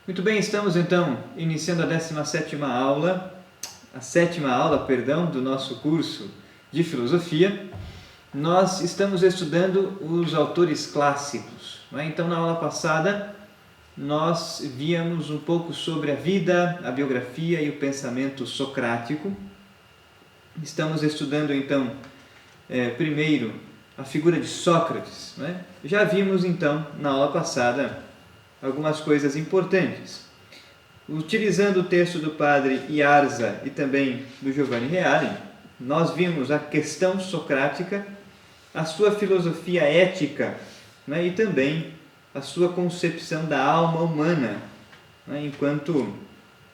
Muito bem, estamos então iniciando a 17ª aula, a 7ª aula, perdão, do nosso curso de filosofia. Nós estamos estudando os autores clássicos, não é? Então, na aula passada, nós víamos um pouco sobre a vida, a biografia e o pensamento socrático. Estamos estudando então, primeiro, a figura de Sócrates, não é? Já vimos então, na aula passada, algumas coisas importantes. Utilizando o texto do padre Iarza e também do Giovanni Reale, nós vimos a questão socrática, a sua filosofia ética, né, e também a sua concepção da alma humana, né, enquanto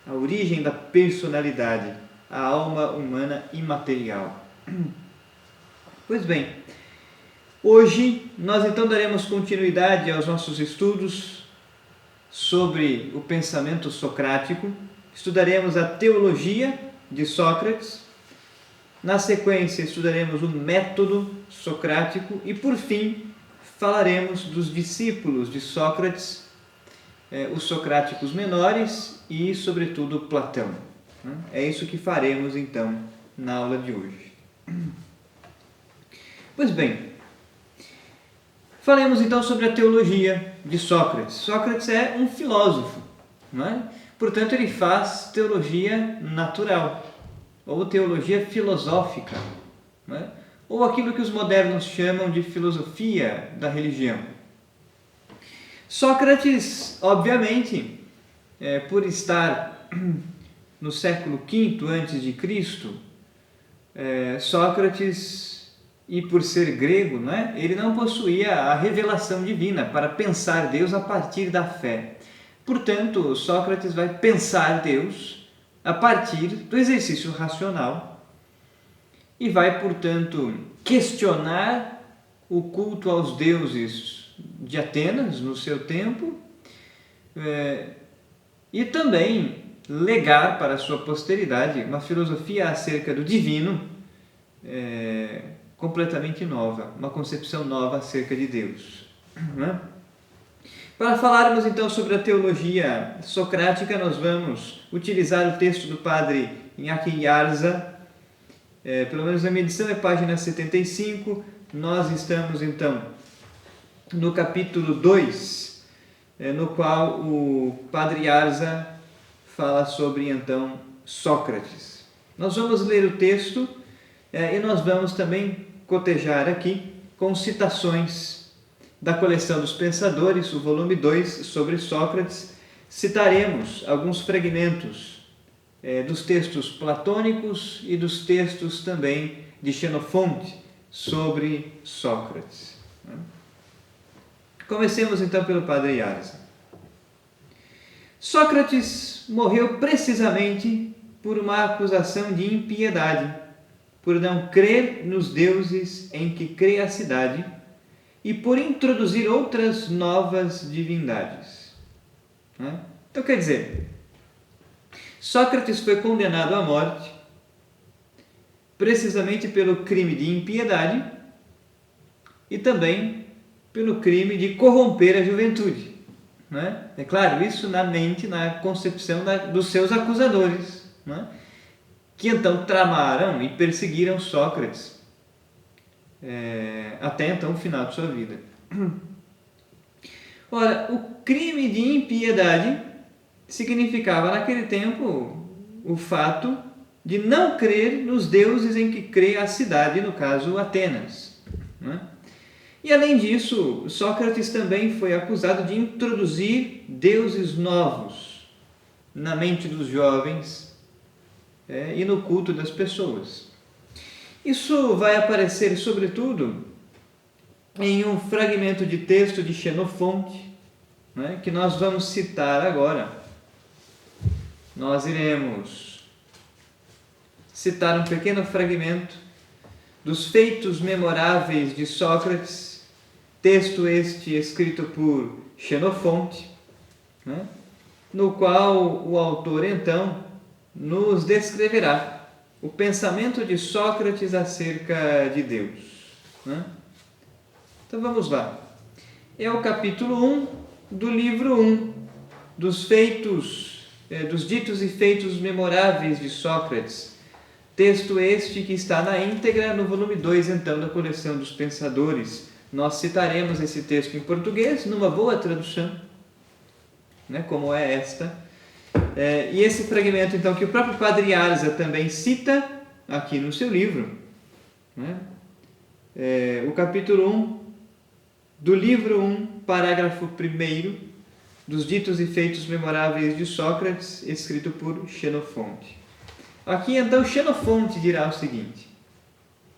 a origem da personalidade, a alma humana imaterial. Pois bem, hoje nós então daremos continuidade aos nossos estudos sobre o pensamento socrático. Estudaremos a teologia de Sócrates. Na sequência, estudaremos o método socrático e, por fim, falaremos dos discípulos de Sócrates, os socráticos menores e, sobretudo, Platão. É isso que faremos, então, na aula de hoje. Pois bem, falemos então sobre a teologia de Sócrates. Sócrates é um filósofo, não é? Portanto, ele faz teologia natural, ou teologia filosófica, não é? Ou aquilo que os modernos chamam de filosofia da religião. Sócrates, obviamente, por estar no século V a.C., Sócrates, e por ser grego, não é? Ele não possuía a revelação divina para pensar Deus a partir da fé. Portanto, Sócrates vai pensar Deus a partir do exercício racional e vai, portanto, questionar o culto aos deuses de Atenas no seu tempo e também legar para a sua posteridade uma filosofia acerca do divino completamente nova, uma concepção nova acerca de Deus. Né? Para falarmos então sobre a teologia socrática, nós vamos utilizar o texto do padre Iñaki Iarza, pelo menos na minha edição é página 75, nós estamos então no capítulo 2, no qual o padre Iarza fala sobre então Sócrates. Nós vamos ler o texto e nós vamos também cotejar aqui com citações da coleção dos Pensadores, o volume 2 sobre Sócrates. Citaremos alguns fragmentos dos textos platônicos e dos textos também de Xenofonte sobre Sócrates. Comecemos então pelo padre Iarza. Sócrates morreu precisamente por uma acusação de impiedade, por não crer nos deuses em que crê a cidade e por introduzir outras novas divindades. Então, quer dizer, Sócrates foi condenado à morte precisamente pelo crime de impiedade e também pelo crime de corromper a juventude. É claro, isso na mente, na concepção dos seus acusadores, que então tramaram e perseguiram Sócrates até então o final de sua vida. Ora, o crime de impiedade significava naquele tempo o fato de não crer nos deuses em que crê a cidade, no caso Atenas. E além disso, Sócrates também foi acusado de introduzir deuses novos na mente dos jovens e no culto das pessoas. Isso vai aparecer, sobretudo, em um fragmento de texto de Xenofonte, que nós vamos citar agora. Nós iremos citar um pequeno fragmento dos Feitos Memoráveis de Sócrates, texto este escrito por Xenofonte, no qual o autor, então, nos descreverá o pensamento de Sócrates acerca de Deus. Então vamos lá. É o capítulo 1 do livro 1 dos feitos, dos ditos e feitos memoráveis de Sócrates. Texto este que está na íntegra no volume 2, então, da coleção dos Pensadores. Nós citaremos esse texto em português, numa boa tradução, né, como é esta. E esse fragmento, então, que o próprio Padre Arza também cita aqui no seu livro, né, o capítulo 1 do livro 1, parágrafo 1º, dos ditos e feitos memoráveis de Sócrates, escrito por Xenofonte. Aqui, então, Xenofonte dirá o seguinte.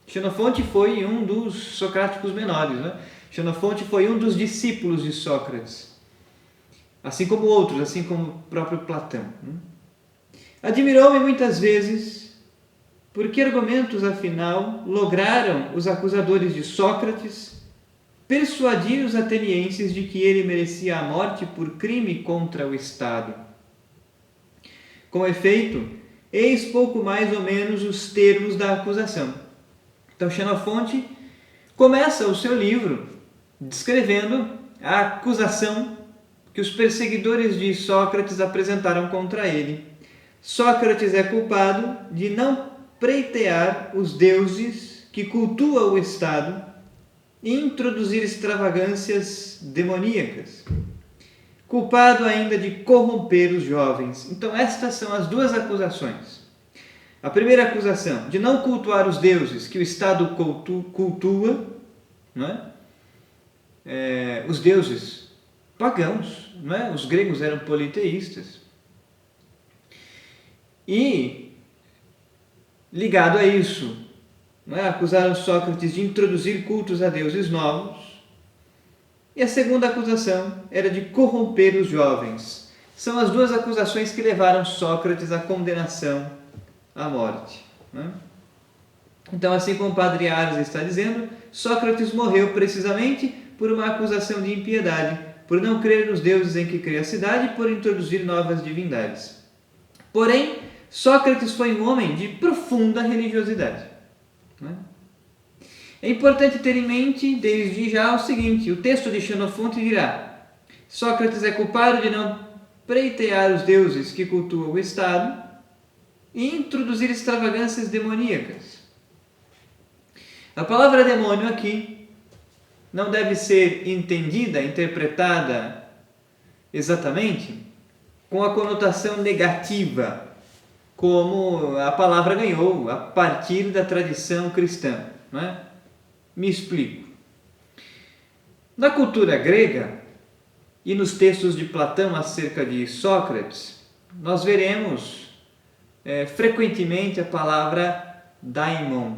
Xenofonte foi um dos socráticos menores, né? Xenofonte foi um dos discípulos de Sócrates, assim como outros, assim como o próprio Platão. Admirou-me muitas vezes por que argumentos, afinal, lograram os acusadores de Sócrates persuadir os atenienses de que ele merecia a morte por crime contra o Estado. Com efeito, eis pouco mais ou menos os termos da acusação. Então, Xenofonte começa o seu livro descrevendo a acusação que os perseguidores de Sócrates apresentaram contra ele. Sócrates é culpado de não preitear os deuses que cultua o Estado e introduzir extravagâncias demoníacas. Culpado ainda de corromper os jovens. Então, estas são as duas acusações. A primeira acusação, de não cultuar os deuses que o Estado cultua, não é? Os deuses pagãos, não é? Os gregos eram politeístas. E, ligado a isso, não é? Acusaram Sócrates de introduzir cultos a deuses novos. E a segunda acusação era de corromper os jovens. São as duas acusações que levaram Sócrates à condenação à morte. Né? Então, assim como o Padre Arza está dizendo, Sócrates morreu precisamente por uma acusação de impiedade, por não crer nos deuses em que crê a cidade e por introduzir novas divindades. Porém, Sócrates foi um homem de profunda religiosidade. Né? É importante ter em mente, desde já, o seguinte: o texto de Xenofonte dirá: Sócrates é culpado de não preitear os deuses que cultuam o Estado e introduzir extravagâncias demoníacas. A palavra demônio aqui não deve ser entendida, interpretada exatamente com a conotação negativa, como a palavra ganhou a partir da tradição cristã. Não é? Me explico. Na cultura grega e nos textos de Platão acerca de Sócrates, nós veremos frequentemente a palavra daimon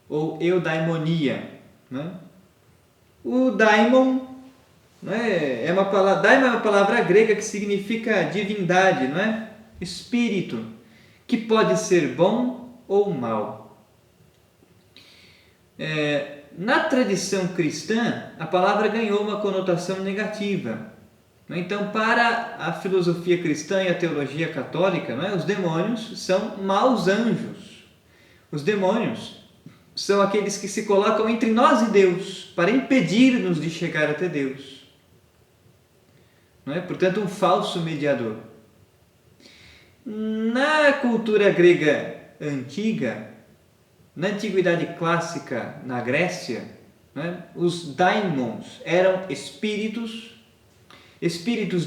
ou eudaimonia. Né? O daimon é uma palavra, daimon é uma palavra grega que significa divindade, não é? Espírito, que pode ser bom ou mau. Na tradição cristã, a palavra ganhou uma conotação negativa. Então, para a filosofia cristã e a teologia católica, os demônios são maus anjos. Os demônios são aqueles que se colocam entre nós e Deus para impedir-nos de chegar até Deus. Portanto, um falso mediador. Na cultura grega antiga, na antiguidade clássica, na Grécia, os daimons eram espíritos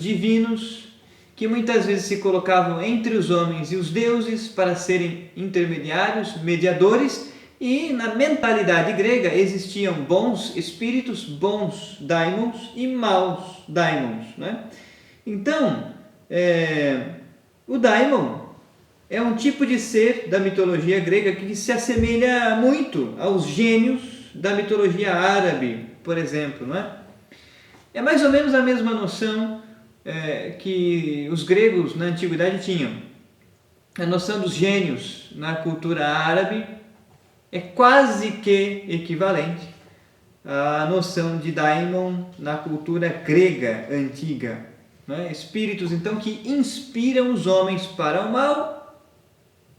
divinos que muitas vezes se colocavam entre os homens e os deuses para serem intermediários, mediadores, e na mentalidade grega existiam bons espíritos, bons daimons e maus daimons. Então, o daimon é um tipo de ser da mitologia grega que se assemelha muito aos gênios da mitologia árabe, por exemplo. É mais ou menos a mesma noção que os gregos na antiguidade tinham. A noção dos gênios na cultura árabe é quase que equivalente à noção de daimon na cultura grega antiga. Espíritos, então, que inspiram os homens para o mal,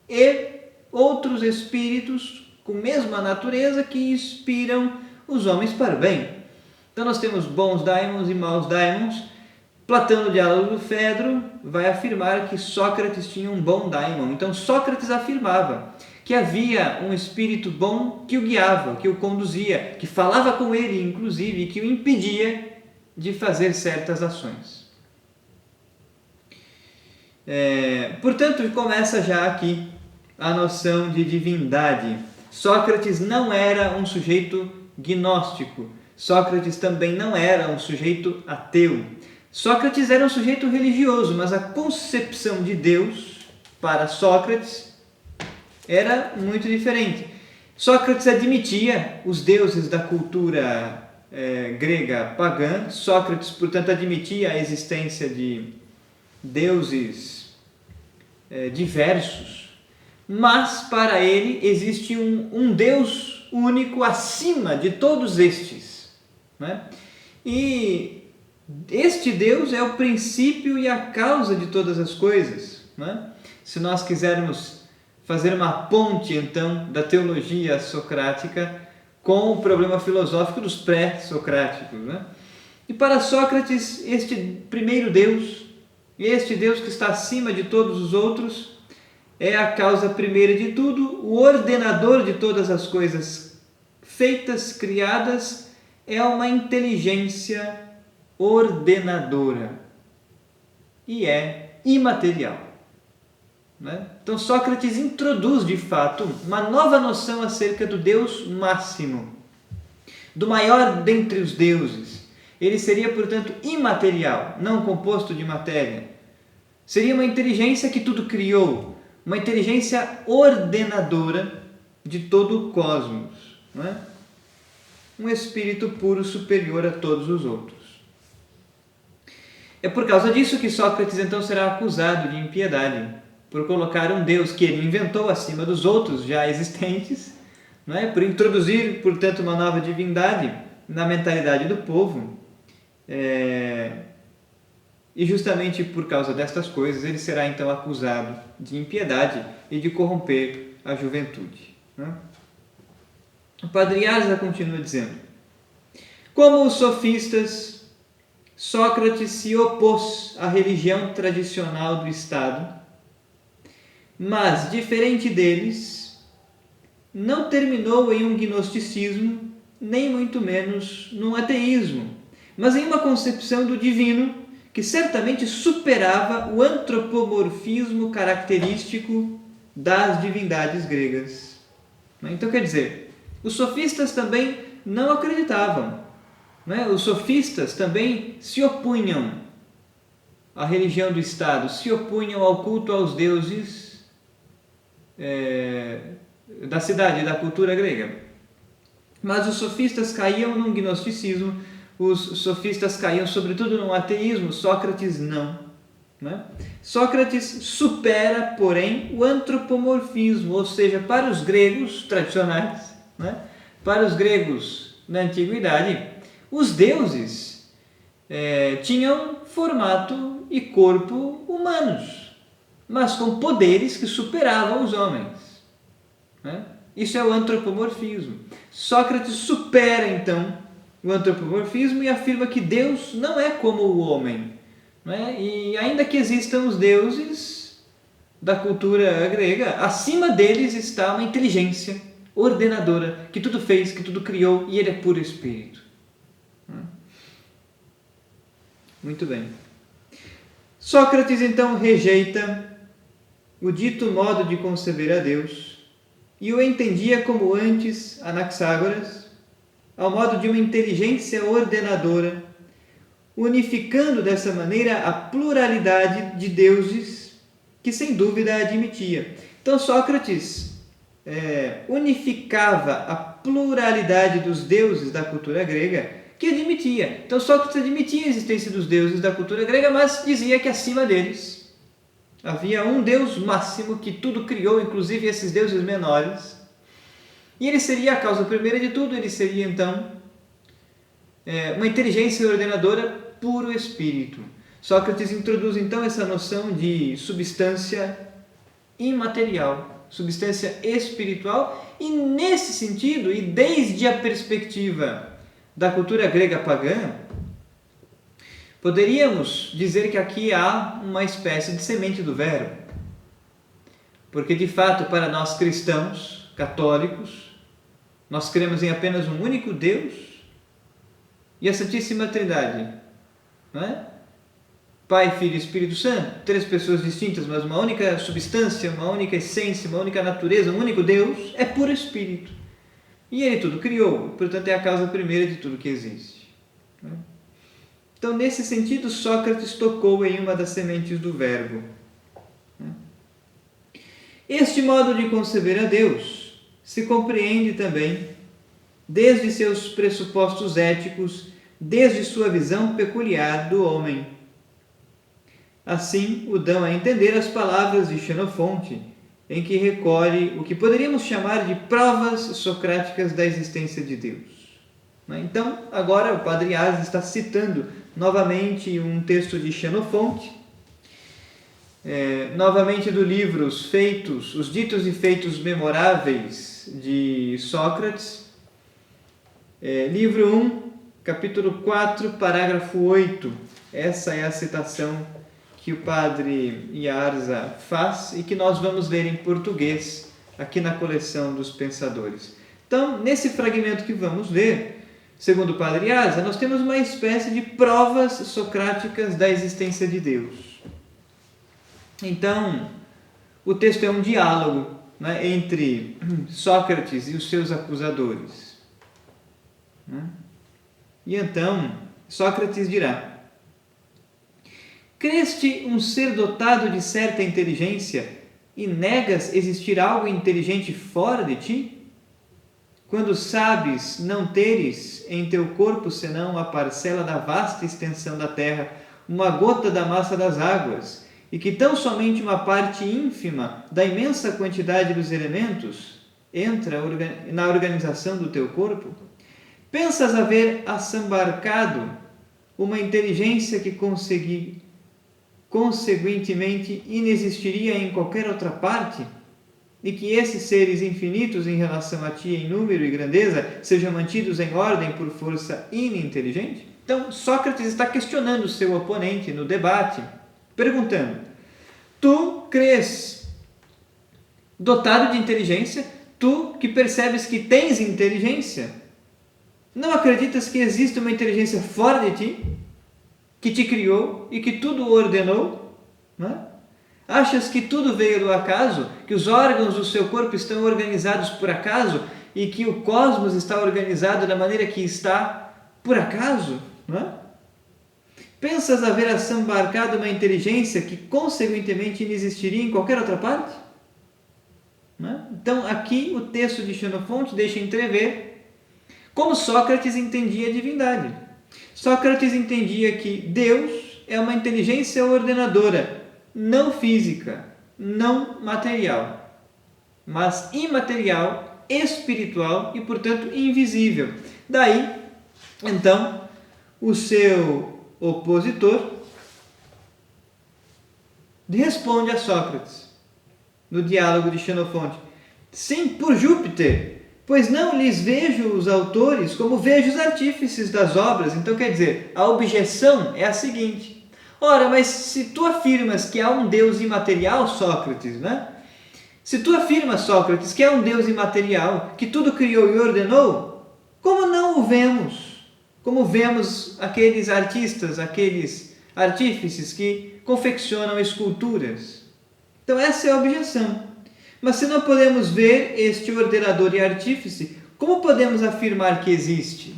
e outros espíritos com a mesma natureza que inspiram os homens para o bem. Então nós temos bons daimons e maus daimons, Platão, no Diálogo do Fedro, vai afirmar que Sócrates tinha um bom daimon. Então Sócrates afirmava que havia um espírito bom que o guiava, que o conduzia, que falava com ele, inclusive, que o impedia de fazer certas ações. Portanto, começa já aqui a noção de divindade. Sócrates não era um sujeito gnóstico. Sócrates também não era um sujeito ateu. Sócrates era um sujeito religioso, mas a concepção de Deus para Sócrates era muito diferente. Sócrates admitia os deuses da cultura grega pagã. Sócrates, portanto, admitia a existência de deuses diversos, mas para ele existe um Deus único acima de todos estes, né? E este Deus é o princípio e a causa de todas as coisas, né? Se nós quisermos fazer uma ponte, então, da teologia socrática com o problema filosófico dos pré-socráticos, né? E para Sócrates, este primeiro Deus, este Deus que está acima de todos os outros, é a causa primeira de tudo, o ordenador de todas as coisas feitas, criadas, é uma inteligência ordenadora e é imaterial, né? Então Sócrates introduz de fato uma nova noção acerca do Deus máximo, do maior dentre os deuses. Ele seria, portanto, imaterial, não composto de matéria. Seria uma inteligência que tudo criou, uma inteligência ordenadora de todo o cosmos, não é? Um espírito puro superior a todos os outros. É por causa disso que Sócrates então será acusado de impiedade, por colocar um Deus que ele inventou acima dos outros já existentes, não é? Por introduzir, portanto, uma nova divindade na mentalidade do povo. E justamente por causa destas coisas ele será então acusado de impiedade e de corromper a juventude, né? O Padre Asa continua dizendo: como os sofistas, Sócrates se opôs à religião tradicional do Estado, mas, diferente deles, não terminou em um gnosticismo, nem muito menos num ateísmo, mas em uma concepção do divino que certamente superava o antropomorfismo característico das divindades gregas. Então, quer dizer, os sofistas também não acreditavam, né? Os sofistas também se opunham à religião do Estado, se opunham ao culto aos deuses da cidade, da cultura grega. Mas os sofistas caíam num gnosticismo, os sofistas caíam sobretudo num ateísmo, Sócrates não, né? Sócrates supera, porém, o antropomorfismo, ou seja, para os gregos tradicionais, né? Para os gregos na antiguidade, os deuses tinham formato e corpo humanos, mas com poderes que superavam os homens, né? Isso é o antropomorfismo. Sócrates supera então o antropomorfismo e afirma que Deus não é como o homem, né? E ainda que existam os deuses da cultura grega, acima deles está uma inteligência ordenadora que tudo fez, que tudo criou, e ele é puro espírito. Muito bem. Sócrates então rejeita o dito modo de conceber a Deus e o entendia como antes Anaxágoras, ao modo de uma inteligência ordenadora, unificando dessa maneira a pluralidade de deuses que sem dúvida admitia. Então Sócrates unificava a pluralidade dos deuses da cultura grega que admitia. Então Sócrates admitia a existência dos deuses da cultura grega, mas dizia que acima deles havia um Deus máximo que tudo criou, inclusive esses deuses menores. E ele seria a causa primeira de tudo, ele seria então uma inteligência ordenadora puro espírito. Sócrates introduz então essa noção de substância imaterial, substância espiritual, e nesse sentido, e desde a perspectiva da cultura grega pagã, Poderíamos dizer que aqui há uma espécie de semente do verbo, porque de fato para nós cristãos, católicos, nós cremos em apenas um único Deus e a Santíssima Trindade, não é? Pai, Filho e Espírito Santo, três pessoas distintas, mas uma única substância, uma única essência, uma única natureza, um único Deus, é puro Espírito. E Ele tudo criou, portanto é a causa primeira de tudo que existe. Então, nesse sentido, Sócrates tocou em uma das sementes do verbo. Este modo de conceber a Deus se compreende também desde seus pressupostos éticos, desde sua visão peculiar do homem. Assim, o dão a entender as palavras de Xenofonte, em que recolhe o que poderíamos chamar de provas socráticas da existência de Deus. Então, agora o Padre Ars está citando novamente um texto de Xenofonte, novamente do livro Os Ditos e Feitos Memoráveis de Sócrates, livro 1, capítulo 4, parágrafo 8. Essa é a citação que o Padre Iarza faz e que nós vamos ler em português aqui na coleção dos Pensadores. Então, nesse fragmento que vamos ler, segundo o Padre Iarza, nós temos uma espécie de provas socráticas da existência de Deus. Então, o texto é um diálogo, né, entre Sócrates e os seus acusadores. E então, Sócrates dirá: creste um ser dotado de certa inteligência e negas existir algo inteligente fora de ti? Quando sabes não teres em teu corpo senão a parcela da vasta extensão da terra, uma gota da massa das águas, e que tão somente uma parte ínfima da imensa quantidade dos elementos entra na organização do teu corpo? Pensas haver assambarcado uma inteligência que conseguintemente inexistiria em qualquer outra parte, e que esses seres infinitos em relação a ti em número e grandeza sejam mantidos em ordem por força ininteligente? Então, Sócrates está questionando o seu oponente no debate, perguntando: tu crês dotado de inteligência, tu que percebes que tens inteligência, não acreditas que existe uma inteligência fora de ti, que te criou e que tudo ordenou? Não é? Achas que tudo veio do acaso? Que os órgãos do seu corpo estão organizados por acaso? E que o cosmos está organizado da maneira que está por acaso? Não é? Pensas haver assambarcado uma inteligência que consequentemente inexistiria em qualquer outra parte? Não é? Então, aqui o texto de Xenofonte deixa entrever como Sócrates entendia a divindade. Sócrates entendia que Deus é uma inteligência ordenadora, não física, não material, mas imaterial, espiritual e, portanto, invisível. Daí, então, o seu opositor responde a Sócrates, no diálogo de Xenofonte: sim, por Júpiter, pois não lhes vejo os autores como vejo os artífices das obras. Então, quer dizer, a objeção é a seguinte: ora, mas se tu afirmas que há um Deus imaterial, Sócrates, né? Se tu afirmas, Sócrates, que há um Deus imaterial, que tudo criou e ordenou, como não o vemos? Como vemos aqueles artistas, aqueles artífices que confeccionam esculturas? Então, essa é a objeção. Mas se não podemos ver este ordenador e artífice, como podemos afirmar que existe?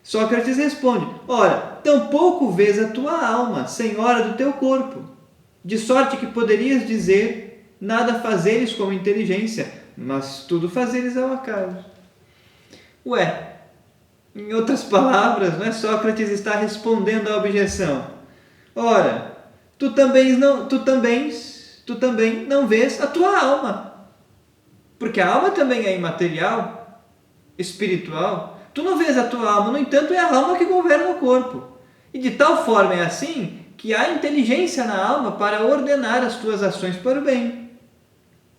Sócrates responde: ora, tampouco vês a tua alma, senhora do teu corpo, de sorte que poderias dizer: nada fazeres com inteligência, mas tudo fazeres ao acaso. Ué, em outras palavras, não é? Sócrates está respondendo à objeção. Ora, tu também não vês a tua alma, porque a alma também é imaterial, espiritual. Tu não vês a tua alma, no entanto, é a alma que governa o corpo. E de tal forma é assim que há inteligência na alma para ordenar as tuas ações para o bem.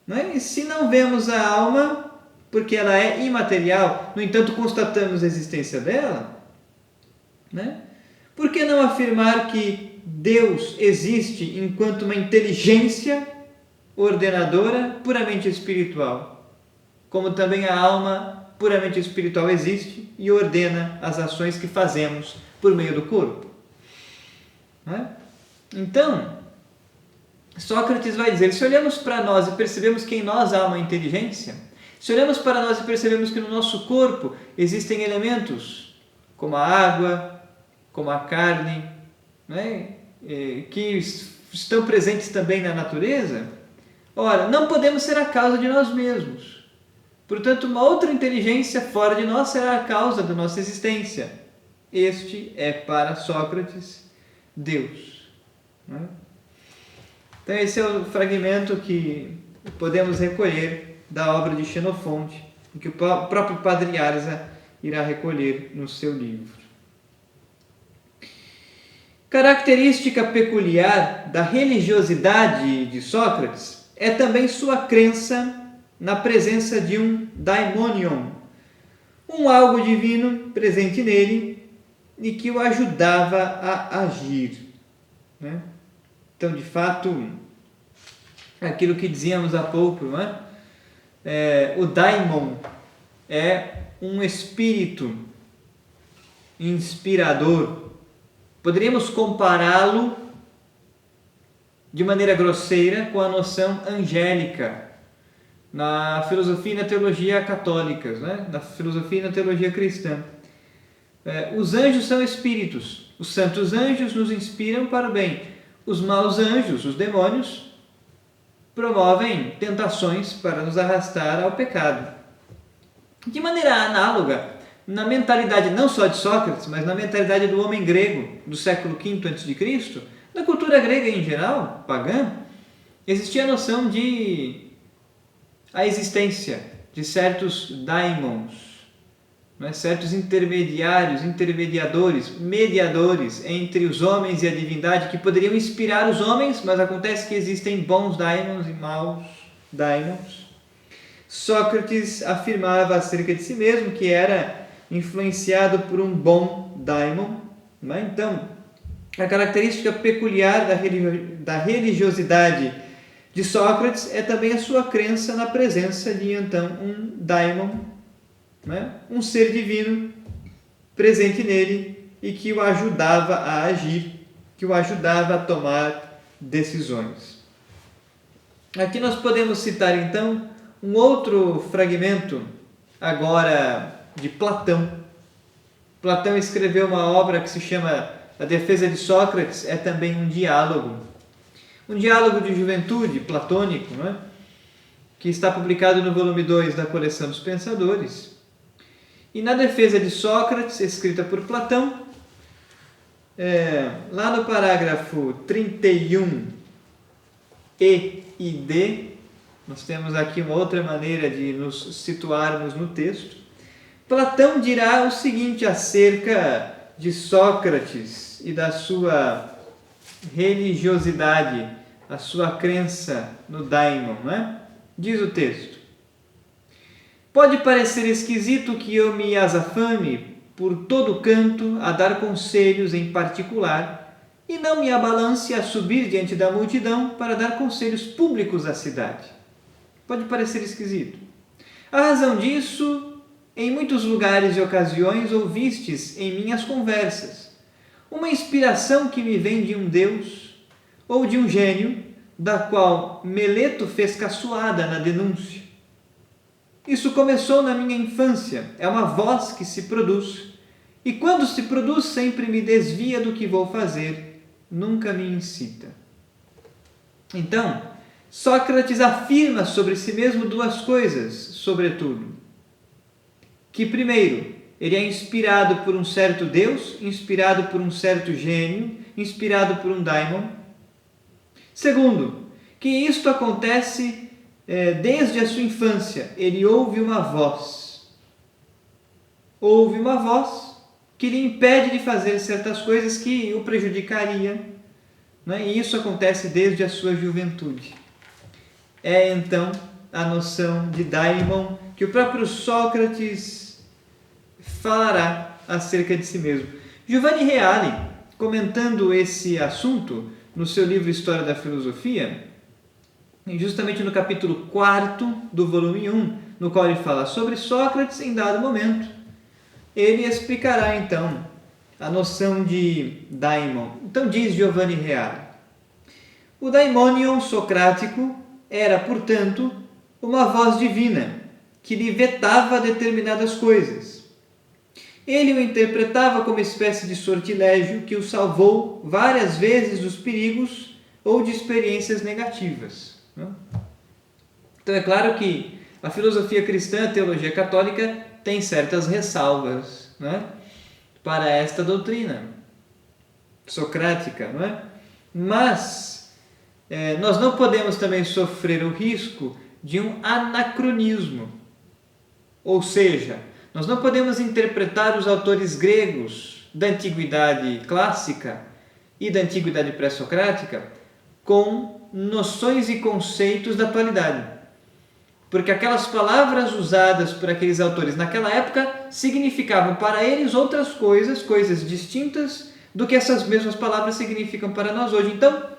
Não é? E se não vemos a alma, porque ela é imaterial, no entanto, constatamos a existência dela, né? Por que não afirmar que Deus existe enquanto uma inteligência ordenadora puramente espiritual, como também a alma puramente espiritual existe e ordena as ações que fazemos por meio do corpo? Então, Sócrates vai dizer, se olhamos para nós e percebemos que em nós há uma inteligência, se olhamos para nós e percebemos que no nosso corpo existem elementos como a água, como a carne, que estão presentes também na natureza, ora, não podemos ser a causa de nós mesmos. Portanto, uma outra inteligência fora de nós será a causa da nossa existência. Este é para Sócrates Deus. Então esse é o fragmento que podemos recolher da obra de Xenofonte, que o próprio Padre Arza irá recolher no seu livro. Característica peculiar da religiosidade de Sócrates é também sua crença na presença de um daimonion, um algo divino presente nele e que o ajudava a agir. Então, de fato, aquilo que dizíamos há pouco, o daimon é um espírito inspirador. Poderíamos compará-lo de maneira grosseira com a noção angélica na filosofia e na teologia católicas, na filosofia e na teologia cristã. Os anjos são espíritos, os santos anjos nos inspiram para o bem. Os maus anjos, os demônios, promovem tentações para nos arrastar ao pecado. De maneira análoga, na mentalidade não só de Sócrates, mas na mentalidade do homem grego do século V a.C., na cultura grega em geral, pagã, existia a noção de a existência de certos daimons, certos intermediadores, mediadores entre os homens e a divindade que poderiam inspirar os homens, mas acontece que existem bons daimons e maus daimons. Sócrates afirmava acerca de si mesmo que era influenciado por um bom daimon. Então, a característica peculiar da religiosidade de Sócrates é também a sua crença na presença de, então, um daimon, um ser divino presente nele e que o ajudava a agir, que o ajudava a tomar decisões. Aqui nós podemos citar, então, um outro fragmento, agora de Platão. Platão escreveu uma obra que se chama A Defesa de Sócrates, é também um diálogo de juventude platônico, que está publicado no volume 2 da coleção dos Pensadores. E na Defesa de Sócrates, escrita por Platão, lá no parágrafo 31 e D, nós temos aqui uma outra maneira de nos situarmos no texto. Platão dirá o seguinte acerca de Sócrates e da sua religiosidade, a sua crença no daimon, Diz o texto: pode parecer esquisito que eu me azafame por todo canto a dar conselhos em particular e não me abalance a subir diante da multidão para dar conselhos públicos à cidade. Pode parecer esquisito. A razão disso, em muitos lugares e ocasiões ouvistes em minhas conversas uma inspiração que me vem de um Deus ou de um gênio, da qual Meleto fez caçoada na denúncia. Isso começou na minha infância, é uma voz que se produz, e quando se produz sempre me desvia do que vou fazer, nunca me incita. Então, Sócrates afirma sobre si mesmo duas coisas, sobretudo. Que primeiro, ele é inspirado por um certo Deus, inspirado por um certo gênio, inspirado por um daimon. Segundo, que isto acontece desde a sua infância. Ele ouve uma voz. Ouve uma voz que lhe impede de fazer certas coisas que o prejudicaria. E isso acontece desde a sua juventude. É então a noção de daimon que o próprio Sócrates falará acerca de si mesmo. Giovanni Reale, comentando esse assunto no seu livro História da Filosofia, justamente no capítulo 4 do volume 1, no qual ele fala sobre Sócrates em dado momento. Ele explicará então a noção de daimon. Então diz Giovanni Reale: o daimonion socrático era, portanto, uma voz divina que lhe vetava determinadas coisas. Ele o interpretava como espécie de sortilégio que o salvou várias vezes dos perigos ou de experiências negativas. Então é claro que a filosofia cristã, a teologia católica, tem certas ressalvas, para esta doutrina socrática, mas nós não podemos também sofrer o risco de um anacronismo, ou seja, nós não podemos interpretar os autores gregos da antiguidade clássica e da antiguidade pré-socrática com noções e conceitos da atualidade. Porque aquelas palavras usadas por aqueles autores naquela época significavam para eles outras coisas, coisas distintas do que essas mesmas palavras significam para nós hoje. Então,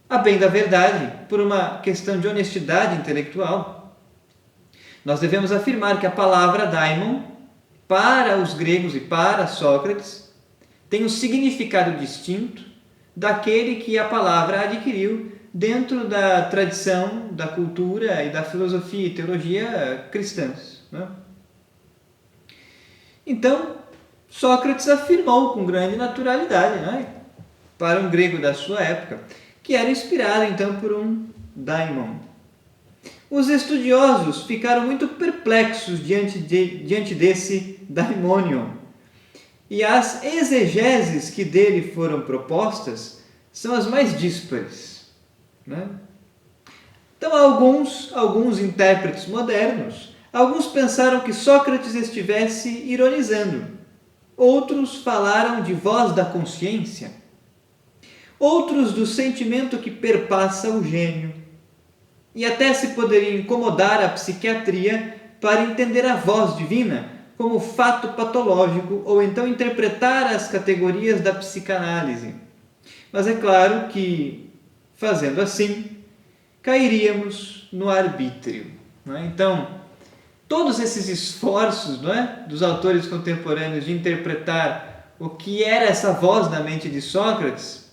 a bem da verdade, por uma questão de honestidade intelectual, nós devemos afirmar que a palavra daimon, para os gregos e para Sócrates, tem um significado distinto daquele que a palavra adquiriu dentro da tradição, da cultura e da filosofia e teologia cristãs. Então, Sócrates afirmou com grande naturalidade, para um grego da sua época, que era inspirado então por um daimon. Os estudiosos ficaram muito perplexos diante desse daimonion, e as exegeses que dele foram propostas são as mais díspares. Então, alguns intérpretes modernos, alguns pensaram que Sócrates estivesse ironizando, outros falaram de voz da consciência, outros do sentimento que perpassa o gênio, e até se poderia incomodar a psiquiatria para entender a voz divina como fato patológico ou então interpretar as categorias da psicanálise. Mas é claro que, fazendo assim, cairíamos no arbítrio. Então, todos esses esforços dos autores contemporâneos de interpretar o que era essa voz na mente de Sócrates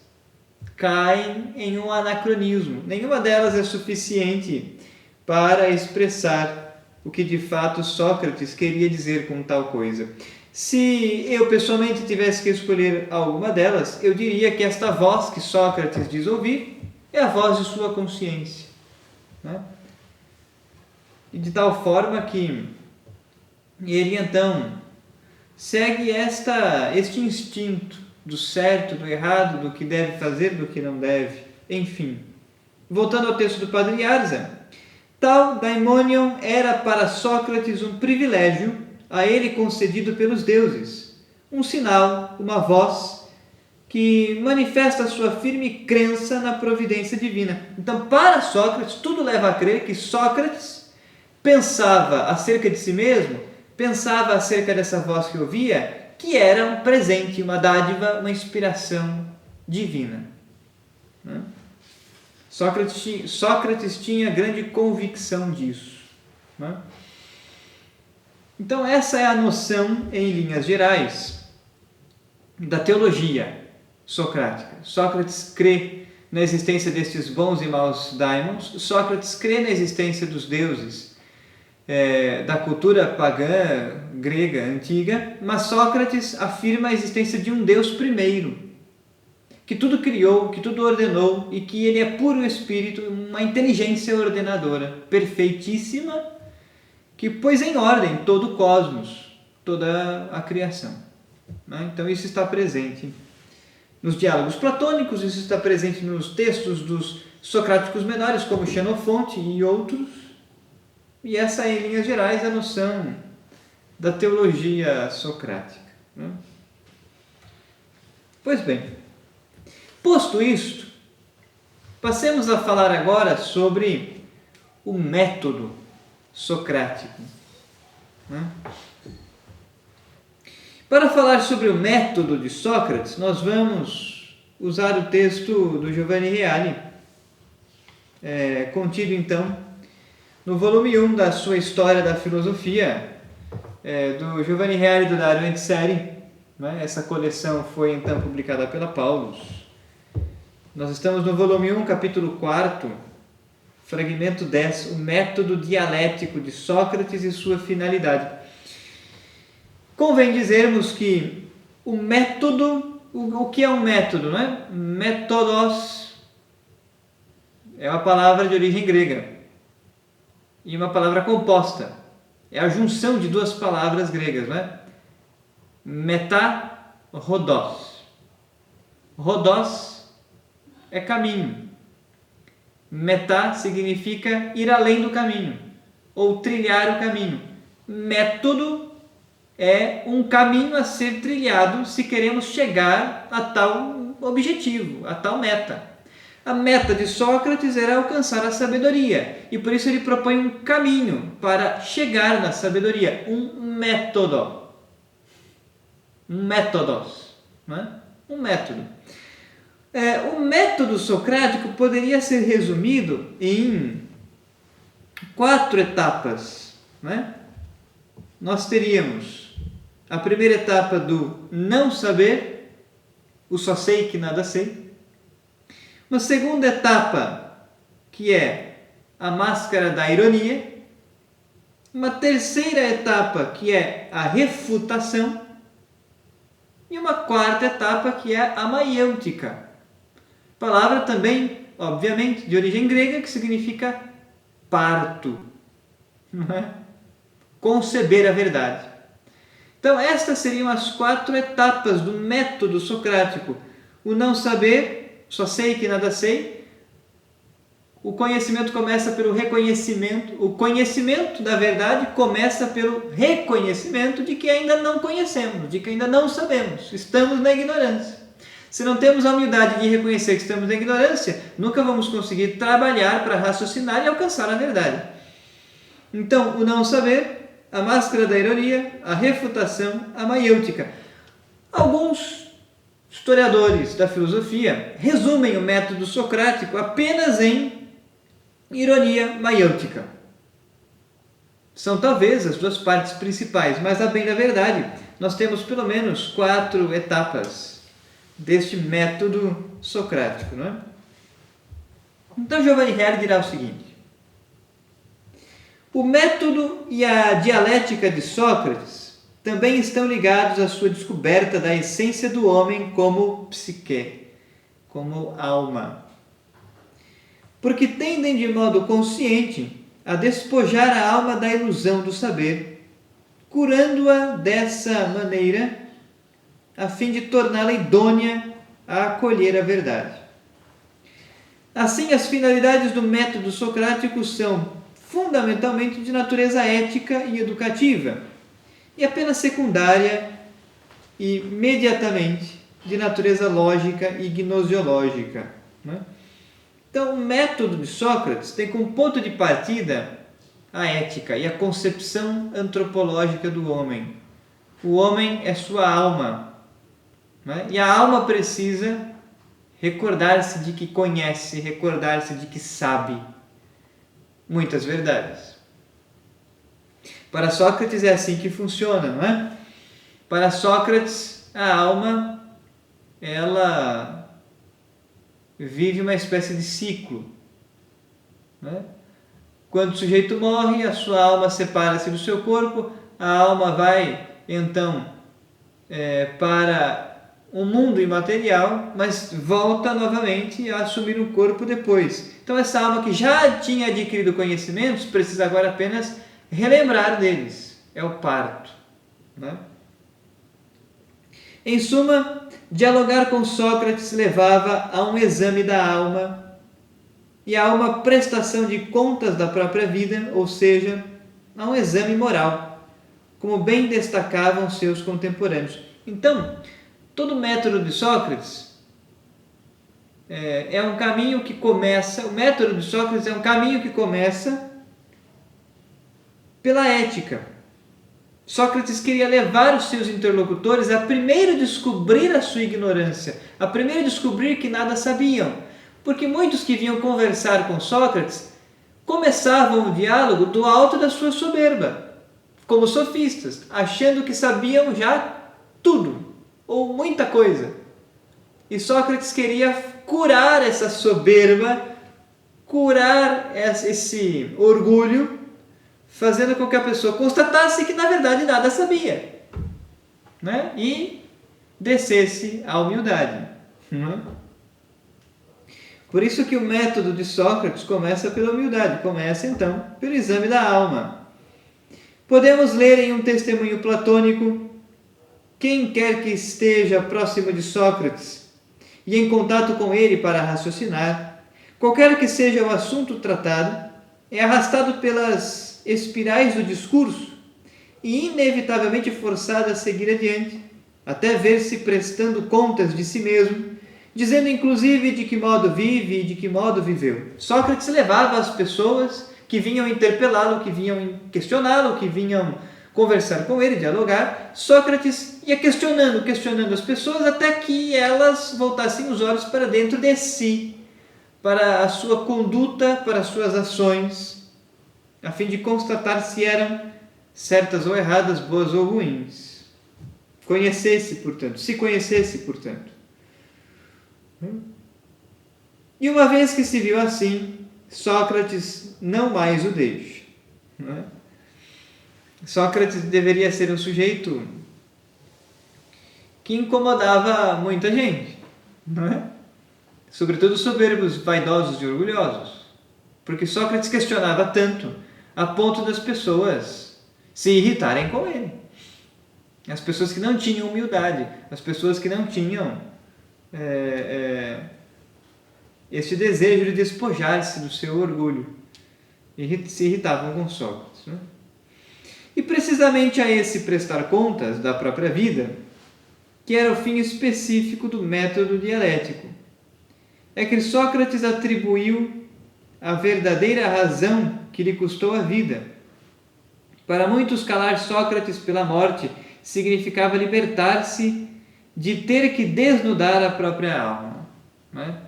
caem em um anacronismo. Nenhuma delas é suficiente para expressar o que de fato Sócrates queria dizer com tal coisa. Se eu pessoalmente tivesse que escolher alguma delas, eu diria que esta voz que Sócrates diz ouvir é a voz de sua consciência. E de tal forma que ele então segue este instinto do certo, do errado, do que deve fazer, do que não deve, enfim. Voltando ao texto do Padre Yarza, tal daimonion era para Sócrates um privilégio a ele concedido pelos deuses, um sinal, uma voz que manifesta a sua firme crença na providência divina. Então, para Sócrates, tudo leva a crer que Sócrates pensava acerca de si mesmo, pensava acerca dessa voz que ouvia, que era um presente, uma dádiva, uma inspiração divina. Sócrates tinha grande convicção disso. Então, essa é a noção, em linhas gerais, da teologia socrática. Sócrates crê na existência destes bons e maus daimons. Sócrates crê na existência dos deuses da cultura pagã grega antiga, mas Sócrates afirma a existência de um Deus primeiro, que tudo criou, que tudo ordenou e que ele é puro espírito, uma inteligência ordenadora, perfeitíssima, que pôs em ordem todo o cosmos, toda a criação. Então isso está presente nos diálogos platônicos, isso está presente nos textos dos socráticos menores, como Xenofonte e outros. E essa é, em linhas gerais, a noção da teologia socrática. Pois bem, posto isto, passemos a falar agora sobre o método socrático. Para falar sobre o método de Sócrates, nós vamos usar o texto do Giovanni Reale, contido então no volume 1 da sua História da Filosofia, do Giovanni Reale e do Dario Antiseri. Essa coleção foi então publicada pela Paulus. Nós estamos no volume 1, capítulo 4, fragmento 10, o método dialético de Sócrates e sua finalidade. Convém dizermos que o método, o que é um método, não é? Métodos é uma palavra de origem grega e uma palavra composta. É a junção de duas palavras gregas, não é? Metá, rodos. Rodos é caminho. Metá significa ir além do caminho, ou trilhar o caminho. Método é um caminho a ser trilhado se queremos chegar a tal objetivo, a tal meta. A meta de Sócrates era alcançar a sabedoria, e por isso ele propõe um caminho para chegar na sabedoria, um método. Um métodos, não é? Um método. O método socrático poderia ser resumido em 4 etapas, né? Nós teríamos a primeira etapa do não saber, o só sei que nada sei. Uma segunda etapa, que é a máscara da ironia. Uma terceira etapa, que é a refutação. E uma quarta etapa, que é a maiêutica. Palavra também, obviamente, de origem grega, que significa parto, não é? Conceber a verdade. Então, estas seriam as 4 etapas do método socrático. O não saber, só sei que nada sei. O conhecimento começa pelo reconhecimento. O conhecimento da verdade começa pelo reconhecimento de que ainda não conhecemos, de que ainda não sabemos. Estamos na ignorância. Se não temos a humildade de reconhecer que estamos na ignorância, nunca vamos conseguir trabalhar para raciocinar e alcançar a verdade. Então, o não saber, a máscara da ironia, a refutação, a maiêutica. Alguns historiadores da filosofia resumem o método socrático apenas em ironia maiêutica. São talvez as 2 partes principais, mas a bem da verdade, nós temos pelo menos 4 etapas deste método socrático, não é? Então Giovanni Reale dirá o seguinte: o método e a dialética de Sócrates também estão ligados à sua descoberta da essência do homem como psique, como alma, porque tendem de modo consciente a despojar a alma da ilusão do saber, curando-a dessa maneira a fim de torná-la idônea a acolher a verdade. Assim, as finalidades do método socrático são fundamentalmente de natureza ética e educativa, e apenas secundária e imediatamente de natureza lógica e gnosiológica, né? Então, o método de Sócrates tem como ponto de partida a ética e a concepção antropológica do homem. O homem é sua alma, né? E a alma precisa recordar-se de que conhece, recordar-se de que sabe muitas verdades. Para Sócrates é assim que funciona, não é? Para Sócrates, a alma, ela vive uma espécie de ciclo, né? Quando o sujeito morre, a sua alma separa-se do seu corpo, a alma vai então para um mundo imaterial, mas volta novamente a assumir um corpo depois. Então essa alma que já tinha adquirido conhecimentos precisa agora apenas relembrar deles. É o parto, né? Em suma, dialogar com Sócrates levava a um exame da alma e a uma prestação de contas da própria vida, ou seja, a um exame moral, como bem destacavam seus contemporâneos. Então, todo o método de Sócrates é um caminho que começa, o método de Sócrates é um caminho que começa pela ética. Sócrates queria levar os seus interlocutores a primeiro descobrir a sua ignorância, a primeiro descobrir que nada sabiam, porque muitos que vinham conversar com Sócrates começavam o diálogo do alto da sua soberba, como sofistas, achando que sabiam já tudo, ou muita coisa. E Sócrates queria curar essa soberba, curar esse orgulho, fazendo com que a pessoa constatasse que na verdade nada sabia, né? E descesse à humildade. Né? Por isso que o método de Sócrates começa pela humildade, começa então pelo exame da alma. Podemos ler em um testemunho platônico: quem quer que esteja próximo de Sócrates e em contato com ele para raciocinar, qualquer que seja o assunto tratado, é arrastado pelas espirais do discurso e inevitavelmente forçado a seguir adiante, até ver-se prestando contas de si mesmo, dizendo inclusive de que modo vive e de que modo viveu. Sócrates levava as pessoas que vinham interpelá-lo, que vinham questioná-lo, que vinham conversar com ele, dialogar. Sócrates ia questionando as pessoas até que elas voltassem os olhos para dentro de si, para a sua conduta, para as suas ações, a fim de constatar se eram certas ou erradas, boas ou ruins. Se conhecesse, portanto. E uma vez que se viu assim, Sócrates não mais o deixa. Né? Sócrates deveria ser um sujeito que incomodava muita gente, não é? Sobretudo soberbos, vaidosos e orgulhosos, porque Sócrates questionava tanto a ponto das pessoas se irritarem com ele. As pessoas que não tinham humildade, as pessoas que não tinham esse desejo de despojar-se do seu orgulho, se irritavam com Sócrates. Né? E precisamente a esse prestar contas da própria vida, que era o fim específico do método dialético, é que Sócrates atribuiu a verdadeira razão que lhe custou a vida. Para muitos, calar Sócrates pela morte significava libertar-se de ter que desnudar a própria alma. Né?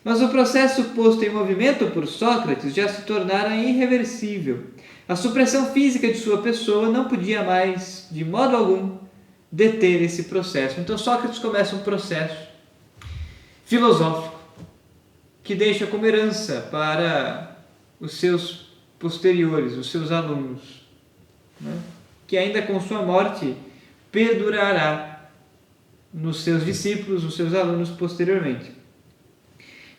Mas o processo posto em movimento por Sócrates já se tornara irreversível. A supressão física de sua pessoa não podia mais, de modo algum, deter esse processo. Então Sócrates começa um processo filosófico que deixa como herança para os seus posteriores, os seus alunos, né? Que ainda com sua morte perdurará nos seus discípulos, nos seus alunos posteriormente.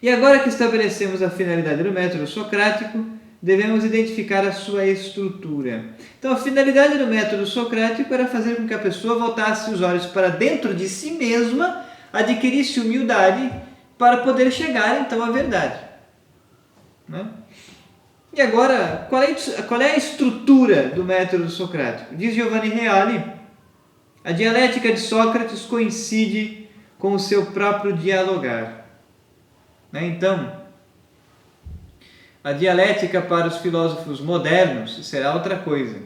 E agora que estabelecemos a finalidade do método socrático, devemos identificar a sua estrutura. Então, a finalidade do método socrático era fazer com que a pessoa voltasse os olhos para dentro de si mesma, adquirisse humildade para poder chegar, então, à verdade. Né? E agora, qual é a estrutura do método socrático? Diz Giovanni Reale: a dialética de Sócrates coincide com o seu próprio dialogar. Então, a dialética para os filósofos modernos será outra coisa.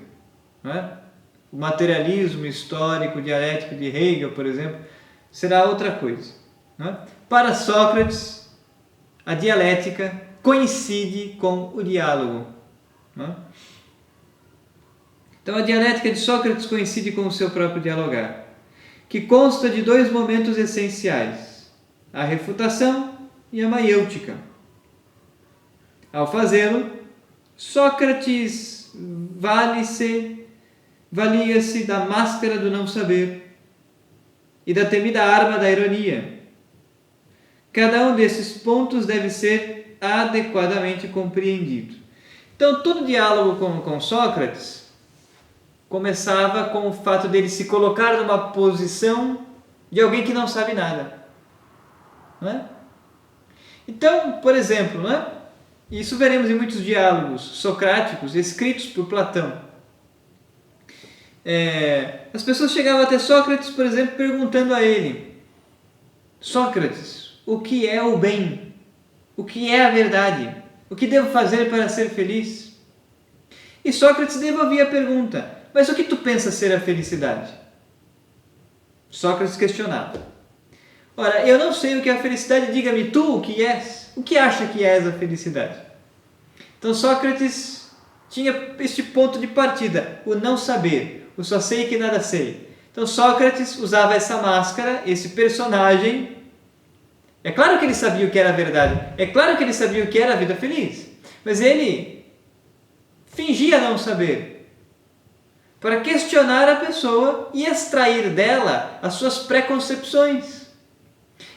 O materialismo histórico dialético de Hegel, por exemplo, será outra coisa. Para Sócrates, a dialética coincide com o diálogo. Então, a dialética de Sócrates coincide com o seu próprio dialogar, que consta de dois momentos essenciais: a refutação e a maiêutica. Ao fazê-lo, Sócrates valia-se da máscara do não saber e da temida arma da ironia. Cada um desses pontos deve ser adequadamente compreendido. Então, todo diálogo com Sócrates começava com o fato dele se colocar numa posição de alguém que não sabe nada. Não é? Então, por exemplo, isso veremos em muitos diálogos socráticos escritos por Platão. As pessoas chegavam até Sócrates, por exemplo, perguntando a ele: Sócrates, o que é o bem? O que é a verdade? O que devo fazer para ser feliz? E Sócrates devolvia a pergunta: Mas o que tu pensa ser a felicidade? Sócrates questionava. Ora, eu não sei o que é a felicidade, diga-me tu o que és. O que acha que és a felicidade? Então Sócrates tinha este ponto de partida, o não saber, o só sei que nada sei. Então Sócrates usava essa máscara, esse personagem. É claro que ele sabia o que era a verdade, é claro que ele sabia o que era a vida feliz, mas ele fingia não saber, para questionar a pessoa e extrair dela as suas preconcepções.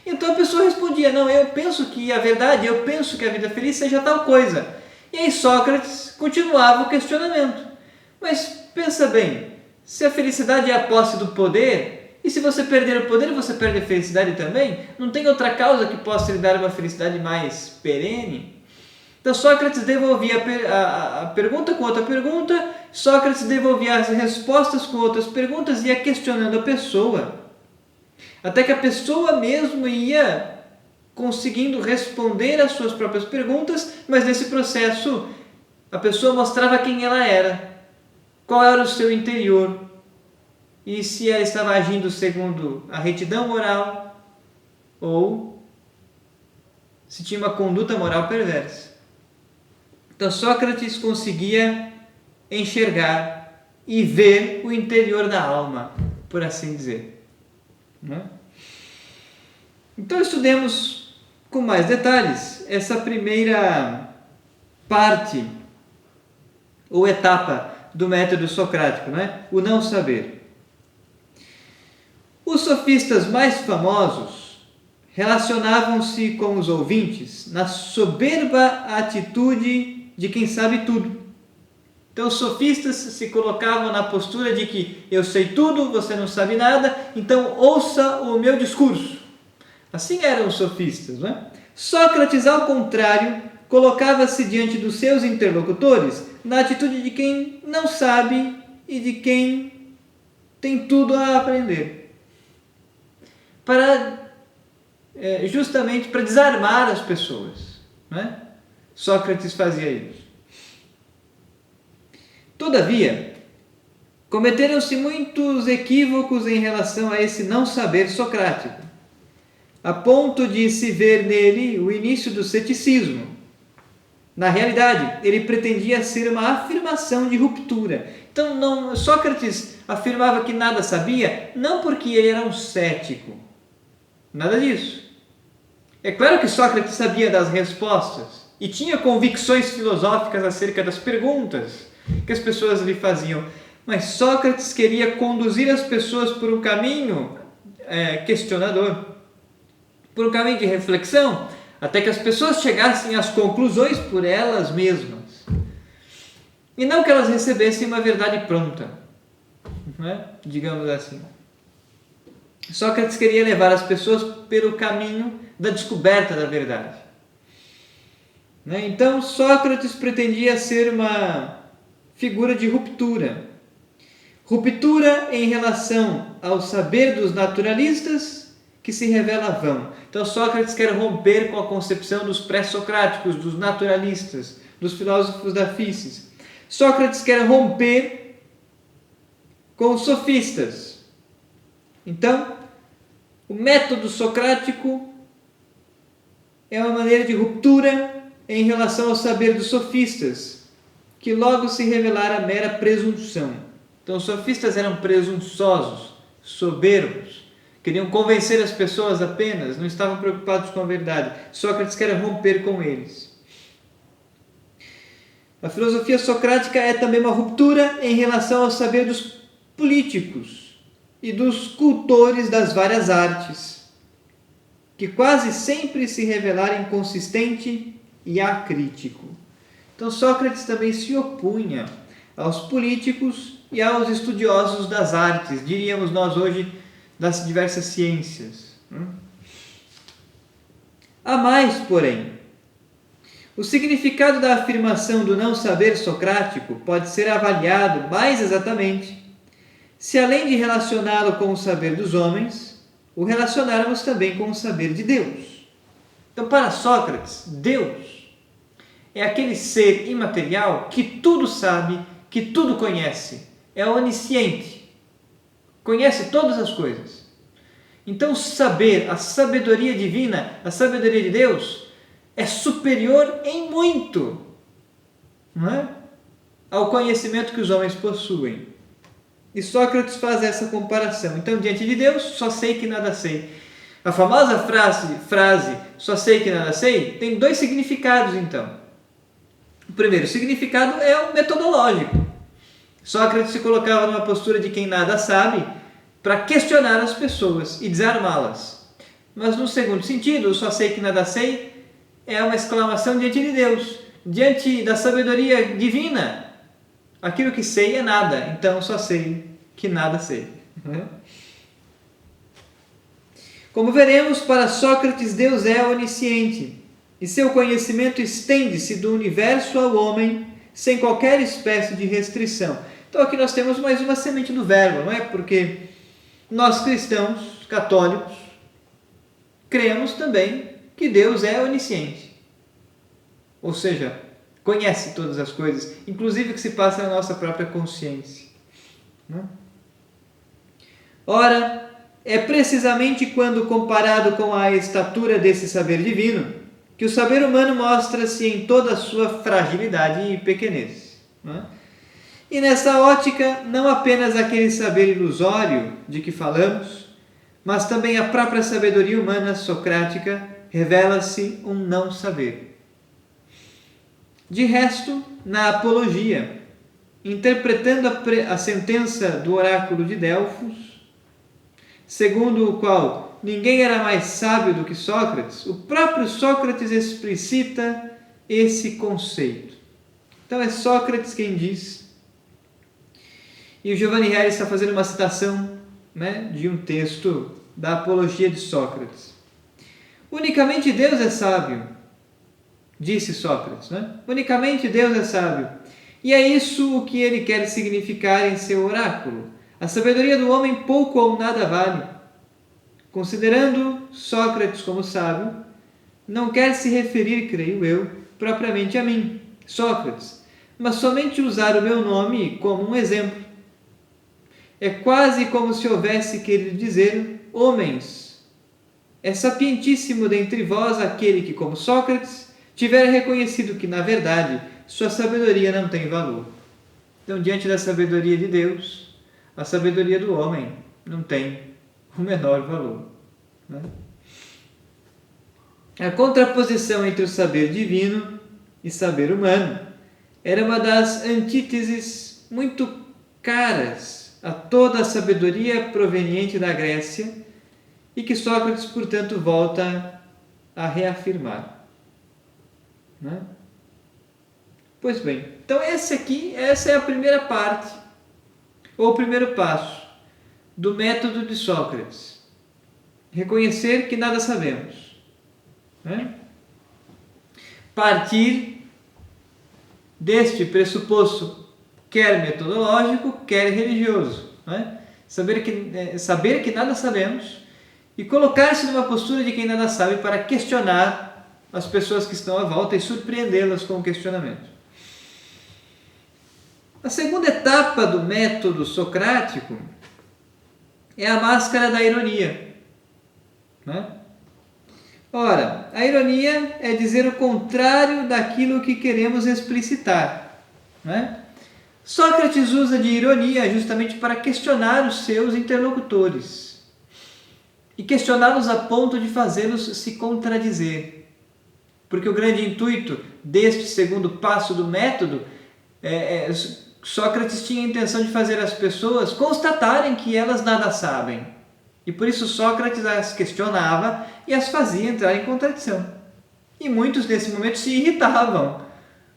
Então a pessoa respondia, não, eu penso que a verdade, eu penso que a vida feliz seja tal coisa. E aí Sócrates continuava o questionamento. Mas pensa bem, se a felicidade é a posse do poder, e se você perder o poder, você perde a felicidade também? Não tem outra causa que possa lhe dar uma felicidade mais perene? Então Sócrates devolvia a pergunta com outra pergunta, Sócrates devolvia as respostas com outras perguntas e ia questionando a pessoa. Até que a pessoa mesmo ia conseguindo responder às suas próprias perguntas, mas nesse processo a pessoa mostrava quem ela era, qual era o seu interior e se ela estava agindo segundo a retidão moral ou se tinha uma conduta moral perversa. Então Sócrates conseguia enxergar e ver o interior da alma, por assim dizer. Então estudemos com mais detalhes essa primeira parte ou etapa do método socrático, o não saber. Os sofistas mais famosos relacionavam-se com os ouvintes na soberba atitude de quem sabe tudo. Então os sofistas se colocavam na postura de que eu sei tudo, você não sabe nada, então ouça o meu discurso. Assim eram os sofistas, Sócrates, ao contrário, colocava-se diante dos seus interlocutores na atitude de quem não sabe e de quem tem tudo a aprender. Justamente para desarmar as pessoas. Sócrates fazia isso. Todavia, cometeram-se muitos equívocos em relação a esse não saber socrático, a ponto de se ver nele o início do ceticismo. Na realidade, ele pretendia ser uma afirmação de ruptura. Então, Sócrates afirmava que nada sabia, não porque ele era um cético. Nada disso. É claro que Sócrates sabia das respostas e tinha convicções filosóficas acerca das perguntas que as pessoas lhe faziam. Mas Sócrates queria conduzir as pessoas por um caminho questionador, por um caminho de reflexão, até que as pessoas chegassem às conclusões por elas mesmas. E não que elas recebessem uma verdade pronta, digamos assim. Sócrates queria levar as pessoas pelo caminho da descoberta da verdade. Então Sócrates pretendia ser uma figura de ruptura. Ruptura em relação ao saber dos naturalistas que se revela vão. Então Sócrates quer romper com a concepção dos pré-socráticos, dos naturalistas, dos filósofos da physis. Sócrates quer romper com os sofistas. Então, o método socrático é uma maneira de ruptura em relação ao saber dos sofistas, que logo se revelara mera presunção. Então os sofistas eram presunçosos, soberbos, queriam convencer as pessoas apenas, não estavam preocupados com a verdade. Sócrates quer romper com eles. A filosofia socrática é também uma ruptura em relação ao saber dos políticos e dos cultores das várias artes, que quase sempre se revelaram inconsistente e acrítico. Então Sócrates também se opunha aos políticos e aos estudiosos das artes, diríamos nós hoje, das diversas ciências. Há mais, porém. O significado da afirmação do não saber socrático pode ser avaliado mais exatamente se, além de relacioná-lo com o saber dos homens, o relacionarmos também com o saber de Deus. Então, para Sócrates, Deus é aquele ser imaterial que tudo sabe, que tudo conhece. é onisciente, conhece todas as coisas. Então, saber, a sabedoria divina, a sabedoria de Deus, é superior em muito, não é? Ao conhecimento que os homens possuem. E Sócrates faz essa comparação. Então, diante de Deus, só sei que nada sei. A famosa frase só sei que nada sei, tem dois significados, então. O primeiro significado é o metodológico. Sócrates se colocava numa postura de quem nada sabe para questionar as pessoas e desarmá-las. Mas no segundo sentido, o só sei que nada sei é uma exclamação diante de Deus, diante da sabedoria divina. Aquilo que sei é nada, então só sei que nada sei. Como veremos, para Sócrates, Deus é onisciente e seu conhecimento estende-se do universo ao homem sem qualquer espécie de restrição. Então aqui nós temos mais uma semente do verbo, não é? Porque nós cristãos, católicos, cremos também que Deus é onisciente. Ou seja, conhece todas as coisas, inclusive o que se passa na nossa própria consciência. Ora, é precisamente quando comparado com a estatura desse saber divino que o saber humano mostra-se em toda a sua fragilidade e pequenez. E nessa ótica, não apenas aquele saber ilusório de que falamos, mas também a própria sabedoria humana socrática revela-se um não saber. De resto, na Apologia, interpretando a sentença do oráculo de Delfos, segundo o qual ninguém era mais sábio do que Sócrates, o próprio Sócrates explicita esse conceito. Então é Sócrates quem diz, e o Giovanni Reale está fazendo uma citação, de um texto da Apologia de Sócrates. Unicamente Deus é sábio, disse Sócrates. Unicamente Deus é sábio. E é isso o que ele quer significar em seu oráculo. A sabedoria do homem pouco ou nada vale. Considerando Sócrates como sábio, não quer se referir, creio eu, propriamente a mim, Sócrates, mas somente usar o meu nome como um exemplo. É quase como se houvesse querido dizer: homens, é sapientíssimo dentre vós aquele que, como Sócrates, tiver reconhecido que, na verdade, sua sabedoria não tem valor. Então, diante da sabedoria de Deus, a sabedoria do homem não tem o menor valor. A contraposição entre o saber divino e saber humano era uma das antíteses muito caras a toda a sabedoria proveniente da Grécia e que Sócrates, portanto, volta a reafirmar. Pois bem, então essa é a primeira parte, ou o primeiro passo do método de Sócrates. Reconhecer que nada sabemos. Partir deste pressuposto, quer metodológico, quer religioso. Saber que nada sabemos e colocar-se numa postura de quem nada sabe para questionar as pessoas que estão à volta e surpreendê-las com o questionamento. A segunda etapa do método socrático é a máscara da ironia. Ora, a ironia é dizer o contrário daquilo que queremos explicitar. Sócrates usa de ironia justamente para questionar os seus interlocutores e questioná-los a ponto de fazê-los se contradizer. Porque o grande intuito deste segundo passo do método Sócrates tinha a intenção de fazer as pessoas constatarem que elas nada sabem. E por isso Sócrates as questionava e as fazia entrar em contradição. E muitos nesse momento se irritavam,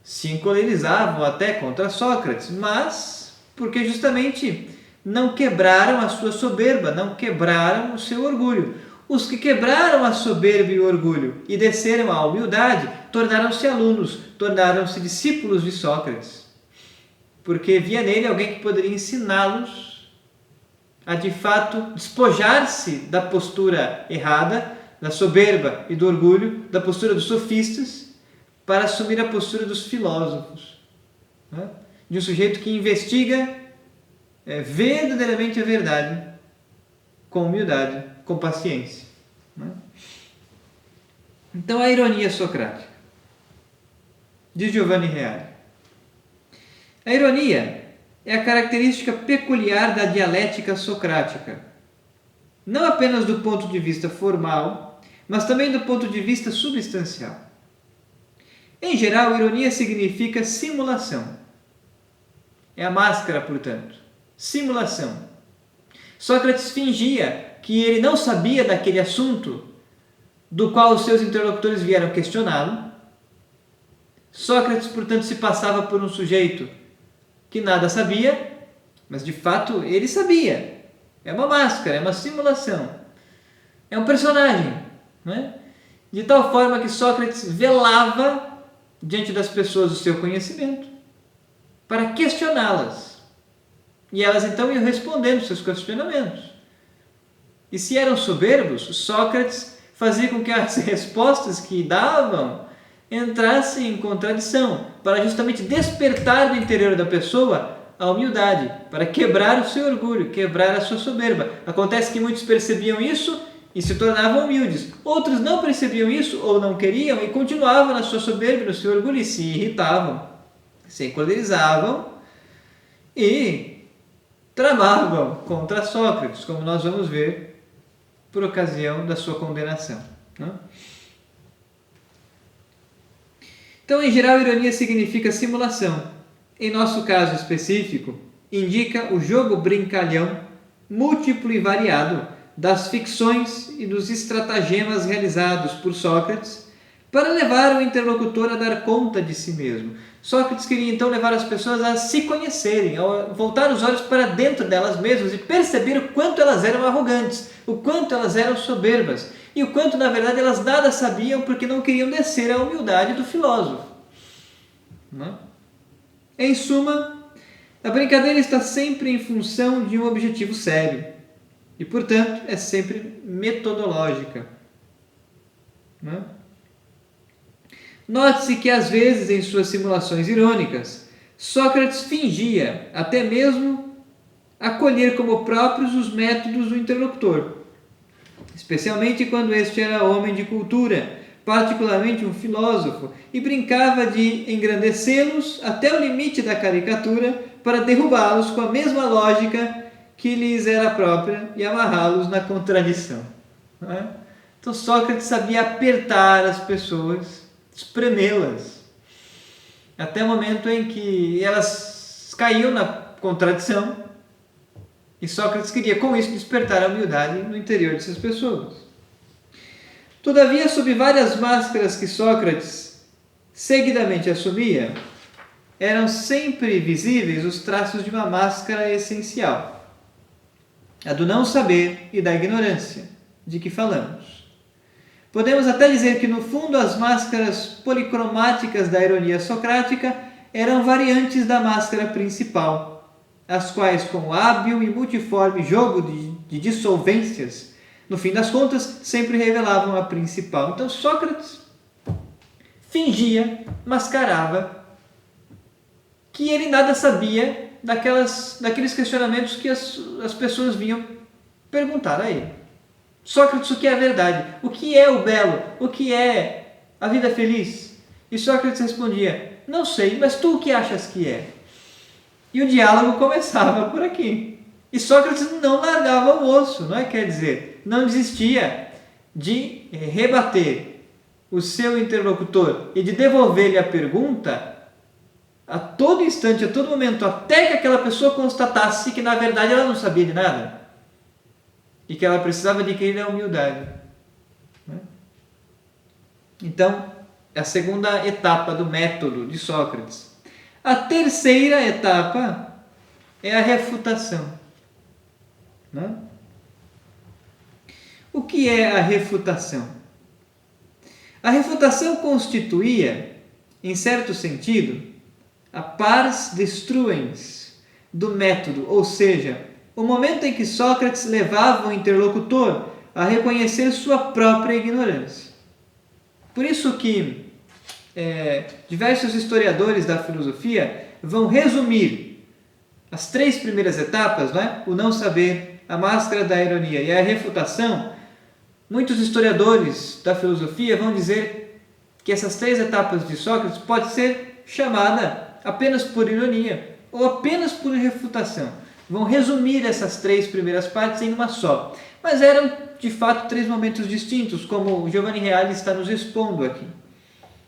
se encolerizavam até contra Sócrates, mas porque justamente não quebraram a sua soberba, não quebraram o seu orgulho. Os que quebraram a soberba e o orgulho e desceram à humildade tornaram-se alunos, tornaram-se discípulos de Sócrates, porque via nele alguém que poderia ensiná-los a de fato despojar-se da postura errada, da soberba e do orgulho, da postura dos sofistas, para assumir a postura dos filósofos, de um sujeito que investiga verdadeiramente a verdade com humildade, com paciência. Né? Então, a ironia socrática. Diz Giovanni Reale. A ironia é a característica peculiar da dialética socrática, não apenas do ponto de vista formal, mas também do ponto de vista substancial. Em geral, ironia significa simulação. É a máscara, portanto. Simulação. Sócrates fingia que ele não sabia daquele assunto do qual os seus interlocutores vieram questioná-lo. Sócrates, portanto, se passava por um sujeito que nada sabia, mas de fato ele sabia. É uma máscara, é uma simulação. É um personagem. Né? De tal forma que Sócrates velava diante das pessoas o seu conhecimento para questioná-las. E elas então iam respondendo seus questionamentos. E se eram soberbos, Sócrates fazia com que as respostas que davam entrassem em contradição, para justamente despertar do interior da pessoa a humildade, para quebrar o seu orgulho, quebrar a sua soberba. Acontece que muitos percebiam isso e se tornavam humildes. Outros não percebiam isso ou não queriam e continuavam na sua soberba, no seu orgulho e se irritavam, se encolerizavam e tramavam contra Sócrates, como nós vamos ver por ocasião da sua condenação. Né? Então, em geral, ironia significa simulação. Em nosso caso específico, indica o jogo brincalhão, múltiplo e variado das ficções e dos estratagemas realizados por Sócrates para levar o interlocutor a dar conta de si mesmo. Sócrates queria então levar as pessoas a se conhecerem, a voltar os olhos para dentro delas mesmas e perceber o quanto elas eram arrogantes, o quanto elas eram soberbas e o quanto, na verdade, elas nada sabiam porque não queriam descer à humildade do filósofo. Não? Em suma, a brincadeira está sempre em função de um objetivo sério e, portanto, é sempre metodológica. Não? Note-se que, às vezes, em suas simulações irônicas, Sócrates fingia até mesmo acolher como próprios os métodos do interlocutor, especialmente quando este era homem de cultura, particularmente um filósofo, e brincava de engrandecê-los até o limite da caricatura para derrubá-los com a mesma lógica que lhes era própria e amarrá-los na contradição. Não é? Então Sócrates sabia apertar as pessoas, espremê-las, até o momento em que elas caíam na contradição, e Sócrates queria com isso despertar a humildade no interior dessas pessoas. Todavia, sob várias máscaras que Sócrates seguidamente assumia, eram sempre visíveis os traços de uma máscara essencial, a do não saber e da ignorância, de que falamos. Podemos até dizer que, no fundo, as máscaras policromáticas da ironia socrática eram variantes da máscara principal, as quais, com o hábil e multiforme jogo de dissolvências, no fim das contas, sempre revelavam a principal. Então, Sócrates fingia, mascarava, que ele nada sabia daqueles questionamentos que as pessoas vinham perguntar a ele. Sócrates, o que é a verdade? O que é o belo? O que é a vida feliz? E Sócrates respondia, não sei, mas tu o que achas que é? E o diálogo começava por aqui. E Sócrates não largava o osso, não é? Quer dizer, não desistia de rebater o seu interlocutor e de devolver-lhe a pergunta a todo instante, a todo momento, até que aquela pessoa constatasse que, na verdade, ela não sabia de nada e que ela precisava adquirir a humildade. Então, é a segunda etapa do método de Sócrates. A terceira etapa é a refutação. O que é a refutação? A refutação constituía, em certo sentido, a pars destruens do método, ou seja, o momento em que Sócrates levava o interlocutor a reconhecer sua própria ignorância. Por isso que diversos historiadores da filosofia vão resumir as 3 primeiras etapas, né? O não saber, a máscara da ironia e a refutação, muitos historiadores da filosofia vão dizer que essas 3 etapas de Sócrates pode ser chamada apenas por ironia ou apenas por refutação. Vão resumir essas 3 primeiras partes em uma só. Mas eram, de fato, 3 momentos distintos, como Giovanni Reale está nos expondo aqui.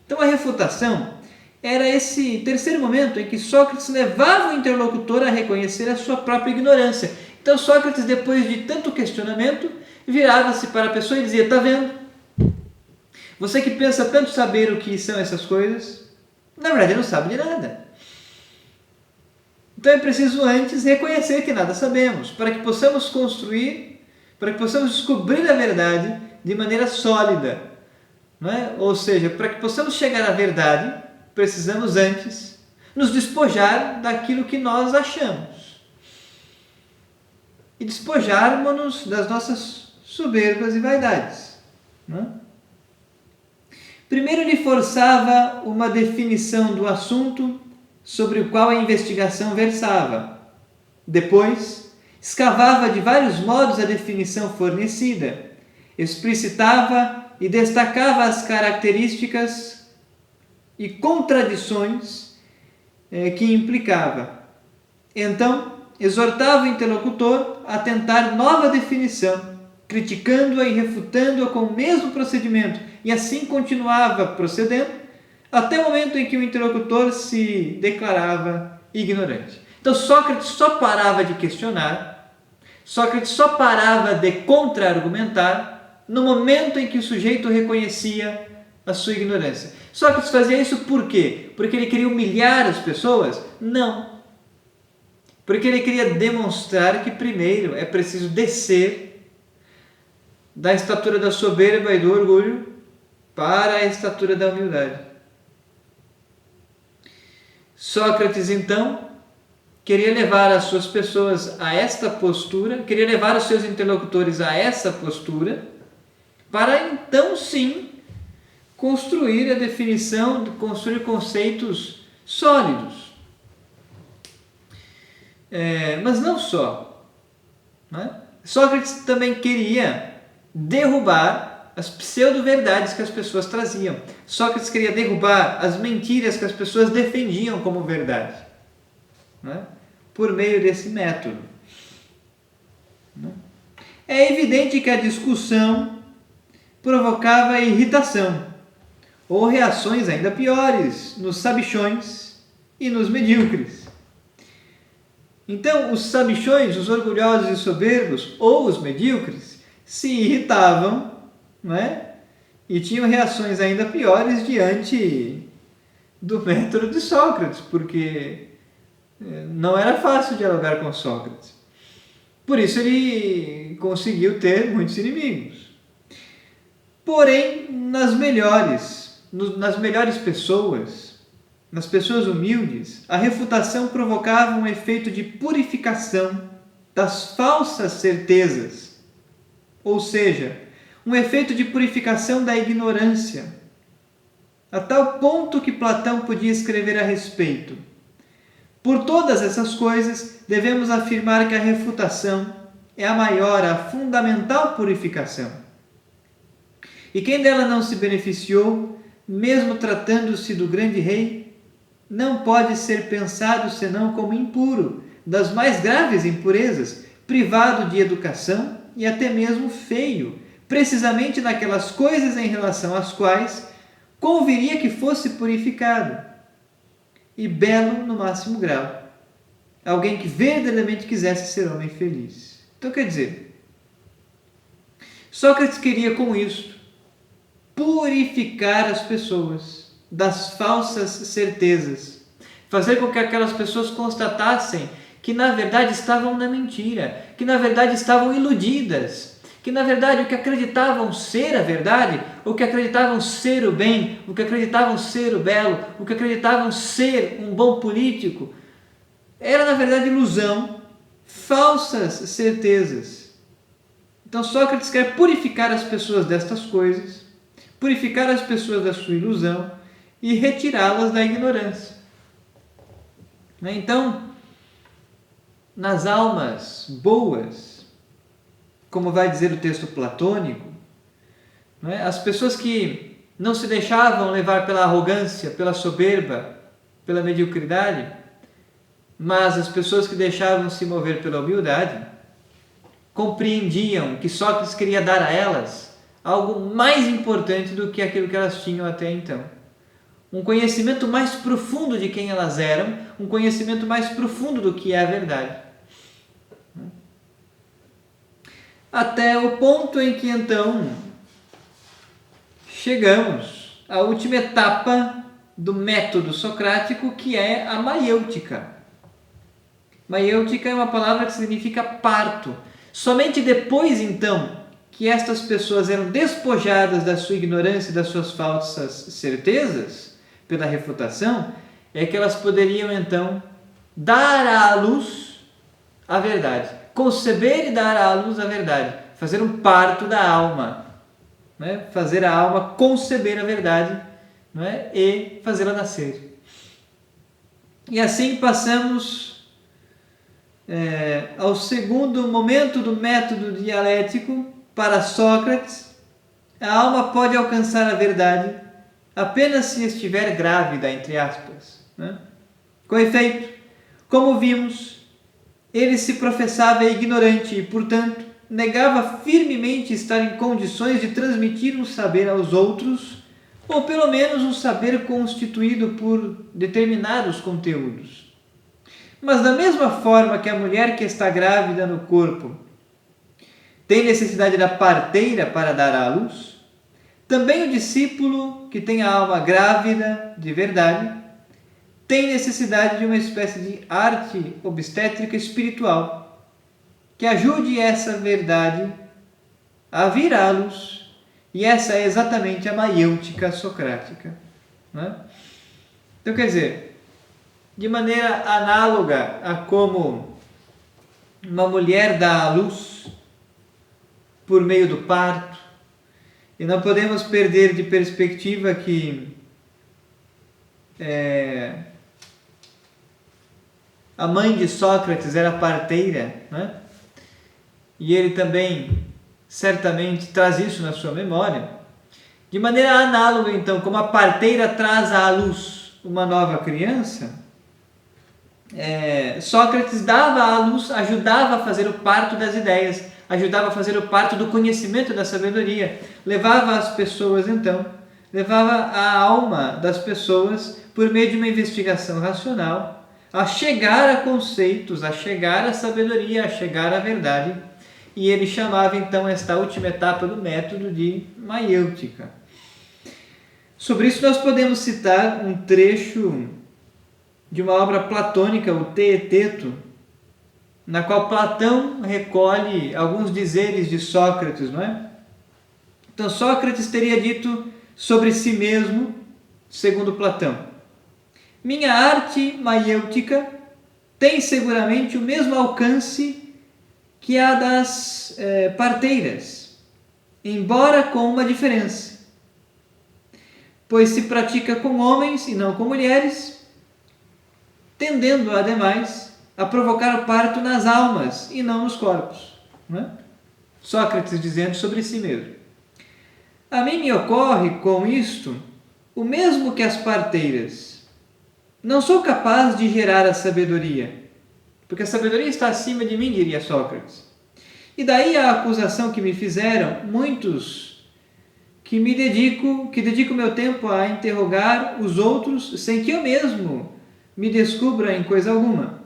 Então, a refutação era esse terceiro momento em que Sócrates levava o interlocutor a reconhecer a sua própria ignorância. Então, Sócrates, depois de tanto questionamento, virava-se para a pessoa e dizia: está vendo? Você que pensa tanto saber o que são essas coisas, na verdade não sabe de nada. Então é preciso antes reconhecer que nada sabemos, para que possamos construir, para que possamos descobrir a verdade de maneira sólida. Não é? Ou seja, para que possamos chegar à verdade, precisamos antes nos despojar daquilo que nós achamos. E despojarmos-nos das nossas soberbas e vaidades. Não é? Primeiro lhe forçava uma definição do assunto sobre o qual a investigação versava. Depois, escavava de vários modos a definição fornecida, explicitava e destacava as características e contradições que implicava. Então, exortava o interlocutor a tentar nova definição, criticando-a e refutando-a com o mesmo procedimento, e assim continuava procedendo, até o momento em que o interlocutor se declarava ignorante. Então Sócrates só parava de questionar, Sócrates só parava de contra-argumentar no momento em que o sujeito reconhecia a sua ignorância. Sócrates fazia isso por quê? Porque ele queria humilhar as pessoas? Não. Porque ele queria demonstrar que primeiro é preciso descer da estatura da soberba e do orgulho para a estatura da humildade. Sócrates, então, queria levar as suas pessoas a esta postura, queria levar os seus interlocutores a essa postura, para então sim construir a definição, construir conceitos sólidos. Mas não só. Né? Sócrates também queria derrubar as pseudo-verdades que as pessoas traziam. Sócrates queria derrubar as mentiras que as pessoas defendiam como verdade, né? Por meio desse método. É evidente que a discussão provocava irritação, ou reações ainda piores, nos sabichões e nos medíocres. Então, os sabichões, os orgulhosos e soberbos, ou os medíocres, se irritavam, não é? E tinham reações ainda piores diante do método de Sócrates, porque não era fácil dialogar com Sócrates. Por isso ele conseguiu ter muitos inimigos. Porém, nas melhores pessoas, nas pessoas humildes, a refutação provocava um efeito de purificação das falsas certezas, ou seja, um efeito de purificação da ignorância, a tal ponto que Platão podia escrever a respeito: por todas essas coisas, devemos afirmar que a refutação é a maior, a fundamental purificação. E quem dela não se beneficiou, mesmo tratando-se do grande rei, não pode ser pensado senão como impuro, das mais graves impurezas, privado de educação e até mesmo feio, precisamente naquelas coisas em relação às quais conviria que fosse purificado, e belo no máximo grau, alguém que verdadeiramente quisesse ser homem feliz. Então, quer dizer, Sócrates queria com isso purificar as pessoas das falsas certezas, fazer com que aquelas pessoas constatassem que na verdade estavam na mentira, que na verdade estavam iludidas, que na verdade o que acreditavam ser a verdade, o que acreditavam ser o bem, o que acreditavam ser o belo, o que acreditavam ser um bom político, era na verdade ilusão, falsas certezas. Então Sócrates quer purificar as pessoas destas coisas, purificar as pessoas da sua ilusão e retirá-las da ignorância. Então, nas almas boas, como vai dizer o texto platônico, não é? As pessoas que não se deixavam levar pela arrogância, pela soberba, pela mediocridade, mas as pessoas que deixavam se mover pela humildade, compreendiam que Sócrates queria dar a elas algo mais importante do que aquilo que elas tinham até então. Um conhecimento mais profundo de quem elas eram, um conhecimento mais profundo do que é a verdade. Até o ponto em que então chegamos à última etapa do método socrático, que é a maiêutica. Maiêutica é uma palavra que significa parto. Somente depois, então, que estas pessoas eram despojadas da sua ignorância e das suas falsas certezas, pela refutação, é que elas poderiam, então, dar à luz a verdade. Conceber e dar à luz a verdade. Fazer um parto da alma. Né? Fazer a alma conceber a verdade, não é? E fazê-la nascer. E assim passamos ao segundo momento do método dialético. Para Sócrates, a alma pode alcançar a verdade apenas se estiver grávida, entre aspas. Né? Com efeito, como vimos, ele se professava ignorante e, portanto, negava firmemente estar em condições de transmitir um saber aos outros, ou pelo menos um saber constituído por determinados conteúdos. Mas da mesma forma que a mulher que está grávida no corpo tem necessidade da parteira para dar à luz, também o discípulo que tem a alma grávida de verdade tem necessidade de uma espécie de arte obstétrica espiritual que ajude essa verdade a vir à luz, e essa é exatamente a maiêutica socrática. Né? Então, quer dizer, de maneira análoga a como uma mulher dá à luz por meio do parto, e não podemos perder de perspectiva que a mãe de Sócrates era parteira, né? E ele também certamente traz isso na sua memória. De maneira análoga, então, como a parteira traz à luz uma nova criança, Sócrates dava à luz, ajudava a fazer o parto das ideias, ajudava a fazer o parto do conhecimento, da sabedoria, levava as pessoas, então, levava a alma das pessoas, por meio de uma investigação racional, a chegar a conceitos, a chegar à sabedoria, a chegar à verdade. E ele chamava, então, esta última etapa do método de maiêutica. Sobre isso nós podemos citar um trecho de uma obra platônica, o Teeteto, na qual Platão recolhe alguns dizeres de Sócrates, não é? Então, Sócrates teria dito sobre si mesmo, segundo Platão: minha arte maiêutica tem seguramente o mesmo alcance que a das parteiras, embora com uma diferença, pois se pratica com homens e não com mulheres, tendendo, ademais, a provocar o parto nas almas e não nos corpos. Não é? Sócrates dizendo sobre si mesmo: a mim me ocorre com isto o mesmo que as parteiras. Não sou capaz de gerar a sabedoria, porque a sabedoria está acima de mim, diria Sócrates. E daí a acusação que me fizeram muitos que dedico meu tempo a interrogar os outros sem que eu mesmo me descubra em coisa alguma,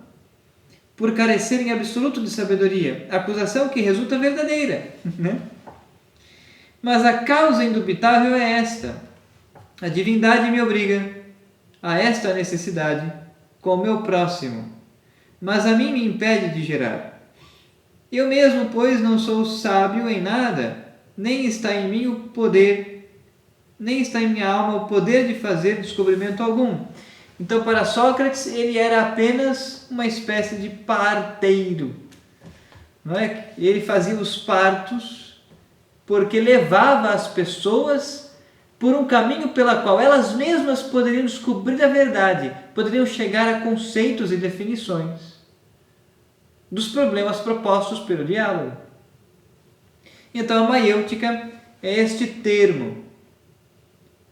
por carecer em absoluto de sabedoria, acusação que resulta verdadeira, né? Mas a causa indubitável é esta: a divindade me obriga a esta necessidade com o meu próximo, mas a mim me impede de gerar. Eu mesmo, pois, não sou sábio em nada, nem está em mim o poder, nem está em minha alma o poder de fazer descobrimento algum. Então, para Sócrates, ele era apenas uma espécie de parteiro. Não é? Ele fazia os partos porque levava as pessoas por um caminho pela qual elas mesmas poderiam descobrir a verdade, poderiam chegar a conceitos e definições. dos problemas propostos pelo diálogo. Então, a maiêutica é este termo,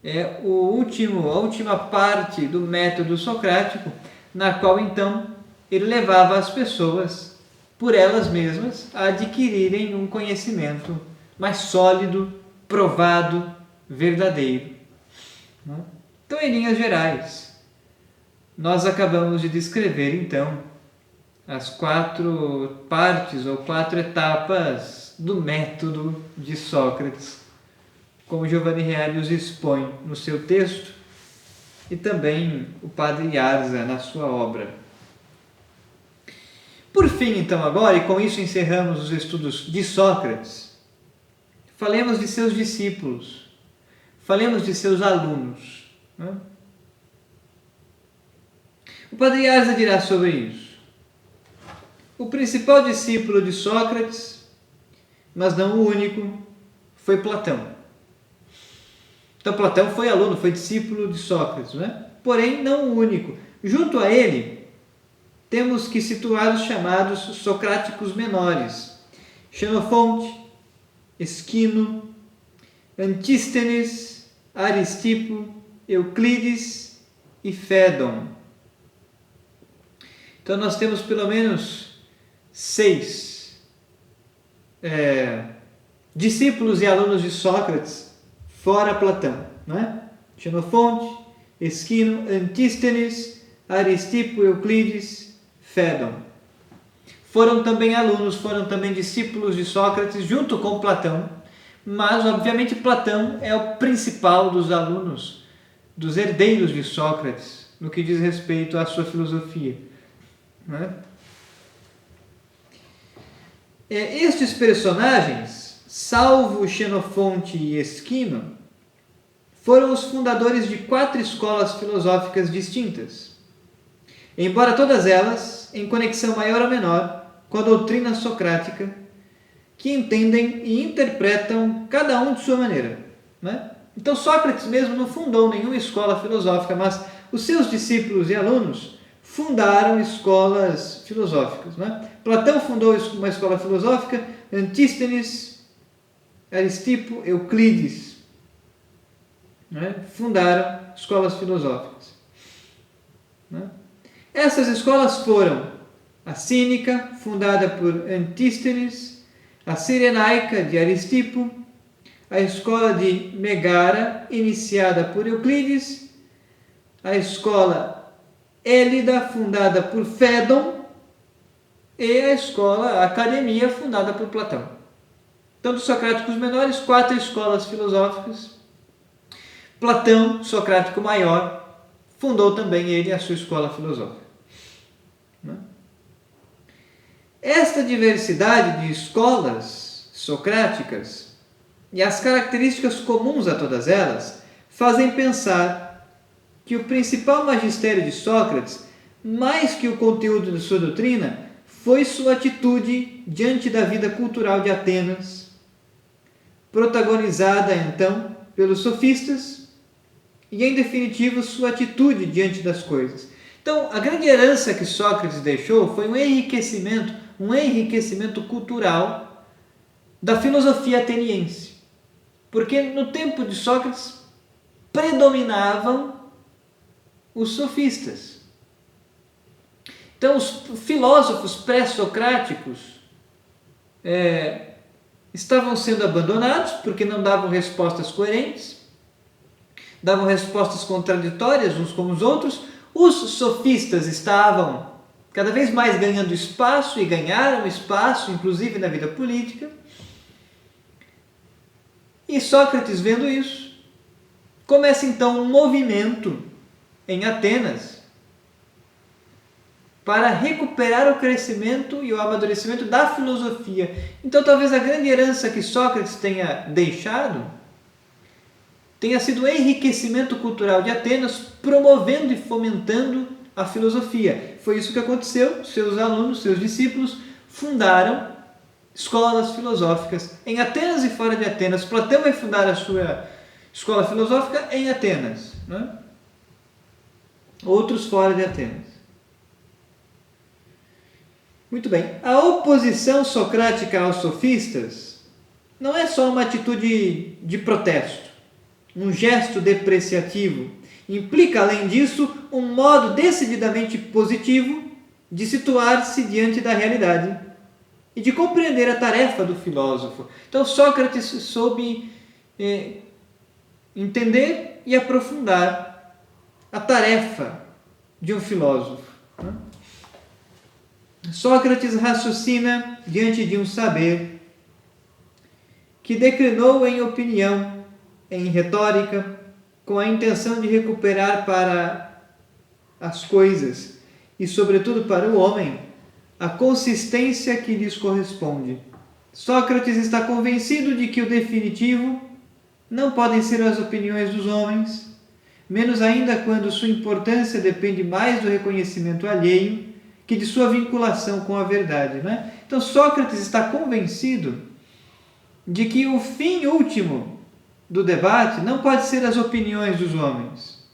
é a última parte do método socrático, na qual então ele levava as pessoas, por elas mesmas, a adquirirem um conhecimento mais sólido, provado, verdadeiro. Então, em linhas gerais, nós acabamos de descrever então as 4 partes ou 4 etapas do método de Sócrates, como Giovanni Reale os expõe no seu texto e também o padre Yarza na sua obra. Por fim, então, agora, e com isso encerramos os estudos de Sócrates, falemos de seus discípulos, falemos de seus alunos. O padre Yarza dirá sobre isso. O principal discípulo de Sócrates, mas não o único, foi Platão. Então, Platão foi aluno, foi discípulo de Sócrates, porém não o único. Junto a ele, temos que situar os chamados socráticos menores: Xenofonte, Esquino, Antístenes, Aristipo, Euclides e Fédon. Então, nós temos pelo menos 6 discípulos e alunos de Sócrates, fora Platão. Xenofonte, Esquino, Antístenes, Aristipo, Euclides, Fédon. Foram também alunos, foram também discípulos de Sócrates, junto com Platão, mas, obviamente, Platão é o principal dos alunos, dos herdeiros de Sócrates, no que diz respeito à sua filosofia. Estes personagens, salvo Xenofonte e Esquino, foram os fundadores de 4 escolas filosóficas distintas, embora todas elas em conexão maior ou menor com a doutrina socrática, que entendem e interpretam cada um de sua maneira. Então, Sócrates mesmo não fundou nenhuma escola filosófica, mas os seus discípulos e alunos fundaram escolas filosóficas. Platão fundou uma escola filosófica, Antístenes, Aristipo, Euclides fundaram escolas filosóficas. Essas escolas foram a Cínica, fundada por Antístenes, a Cirenaica, de Aristipo, a escola de Megara, iniciada por Euclides, a escola Élida, fundada por Fédon, e a escola, a Academia, fundada por Platão. Então, dos socráticos menores, 4 escolas filosóficas. Platão, socrático maior, fundou também ele a sua escola filosófica. Esta diversidade de escolas socráticas e as características comuns a todas elas fazem pensar que o principal magistério de Sócrates, mais que o conteúdo de sua doutrina, foi sua atitude diante da vida cultural de Atenas, protagonizada então pelos sofistas, e em definitivo sua atitude diante das coisas. Então, a grande herança que Sócrates deixou foi um enriquecimento cultural da filosofia ateniense. Porque no tempo de Sócrates predominavam os sofistas. Então, os filósofos pré-socráticos estavam sendo abandonados porque não davam respostas coerentes, davam respostas contraditórias uns com os outros. Os sofistas estavam cada vez mais ganhando espaço e ganharam espaço, inclusive na vida política. E Sócrates, vendo isso, começa então um movimento em Atenas para recuperar o crescimento e o amadurecimento da filosofia. Então, talvez a grande herança que Sócrates tenha deixado tenha sido o enriquecimento cultural de Atenas, promovendo e fomentando a filosofia. Foi isso que aconteceu. Seus alunos, seus discípulos, fundaram escolas filosóficas em Atenas e fora de Atenas. Platão vai fundar a sua escola filosófica em Atenas, Outros fora de Atenas. Muito bem. A oposição socrática aos sofistas não é só uma atitude de protesto, um gesto depreciativo. Implica, além disso, um modo decididamente positivo de situar-se diante da realidade e de compreender a tarefa do filósofo. Então, Sócrates soube entender e aprofundar a tarefa de um filósofo. Sócrates raciocina diante de um saber que declinou em opinião, em retórica, com a intenção de recuperar para as coisas e, sobretudo, para o homem, a consistência que lhes corresponde. Sócrates está convencido de que o definitivo não podem ser as opiniões dos homens, menos ainda quando sua importância depende mais do reconhecimento alheio que de sua vinculação com a verdade, né? Então Sócrates está convencido de que o fim último do debate não pode ser as opiniões dos homens.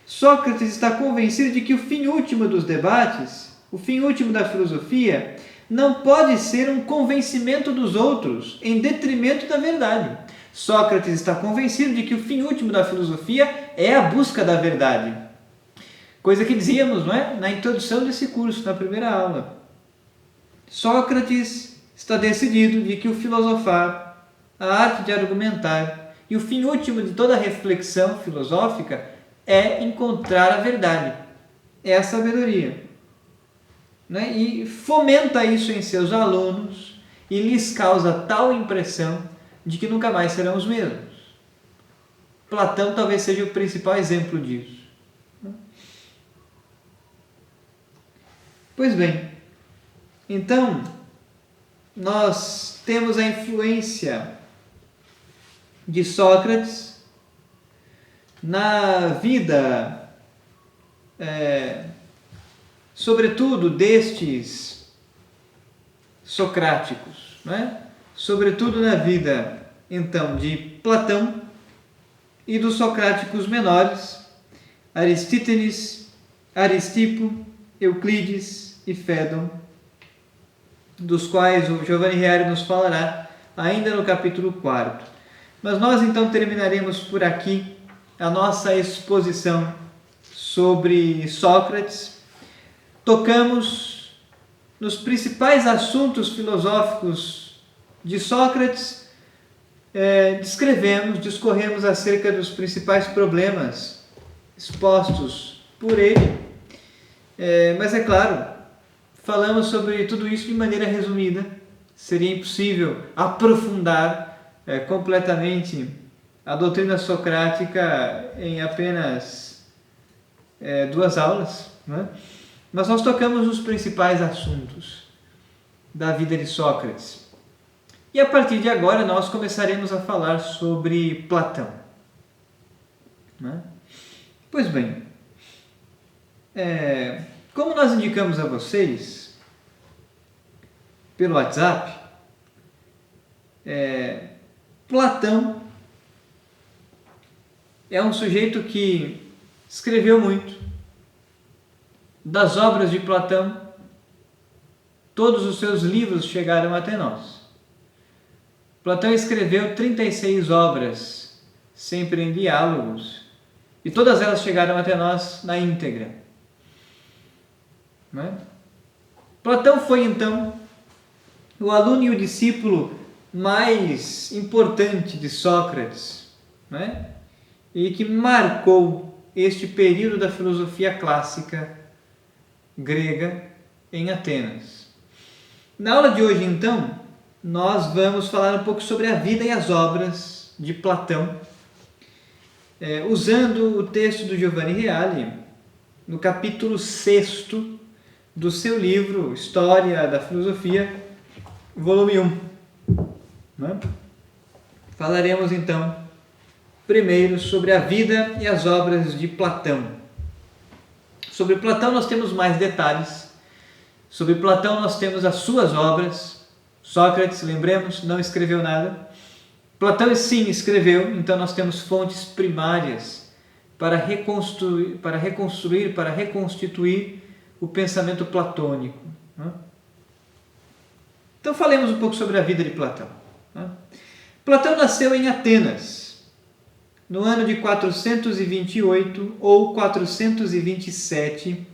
Sócrates está convencido de que o fim último dos debates, o fim último da filosofia, não pode ser um convencimento dos outros em detrimento da verdade. Sócrates está convencido de que o fim último da filosofia é a busca da verdade. Coisa que dizíamos, não é? Na introdução desse curso, na primeira aula. Sócrates está decidido de que o filosofar, a arte de argumentar e o fim último de toda reflexão filosófica é encontrar a verdade, é a sabedoria. Né? E fomenta isso em seus alunos e lhes causa tal impressão de que nunca mais serão os mesmos. Platão talvez seja o principal exemplo disso. Pois bem, então nós temos a influência de Sócrates na vida, sobretudo destes socráticos, não é? Sobretudo na vida então de Platão e dos socráticos menores, Aristítenes, Aristipo, Euclides e Fédon, dos quais o Giovanni Reale nos falará ainda no capítulo 4. Mas nós então terminaremos por aqui a nossa exposição sobre Sócrates. Tocamos nos principais assuntos filosóficos de Sócrates, discorremos acerca dos principais problemas expostos por ele, mas é claro, falamos sobre tudo isso de maneira resumida. Seria impossível aprofundar completamente a doutrina socrática em apenas 2 aulas, né? Mas nós tocamos nos principais assuntos da vida de Sócrates. E a partir de agora nós começaremos a falar sobre Platão. Né? Pois bem, como nós indicamos a vocês pelo WhatsApp, Platão é um sujeito que escreveu muito. Das obras de Platão, todos os seus livros chegaram até nós. Platão escreveu 36 obras, sempre em diálogos, e todas elas chegaram até nós na íntegra. Não é? Platão foi, então, o aluno e o discípulo mais importante de Sócrates, não é? E que marcou este período da filosofia clássica grega em Atenas. Na aula de hoje, então, nós vamos falar um pouco sobre a vida e as obras de Platão, usando o texto do Giovanni Reale, no capítulo 6º do seu livro História da Filosofia, volume 1. Né? Falaremos, então, primeiro sobre a vida e as obras de Platão. Sobre Platão nós temos mais detalhes. Sobre Platão nós temos as suas obras. Sócrates, lembremos, não escreveu nada. Platão sim escreveu, então nós temos fontes primárias para reconstituir o pensamento platônico. Né? Então falemos um pouco sobre a vida de Platão. Platão nasceu em Atenas, no ano de 428 ou 427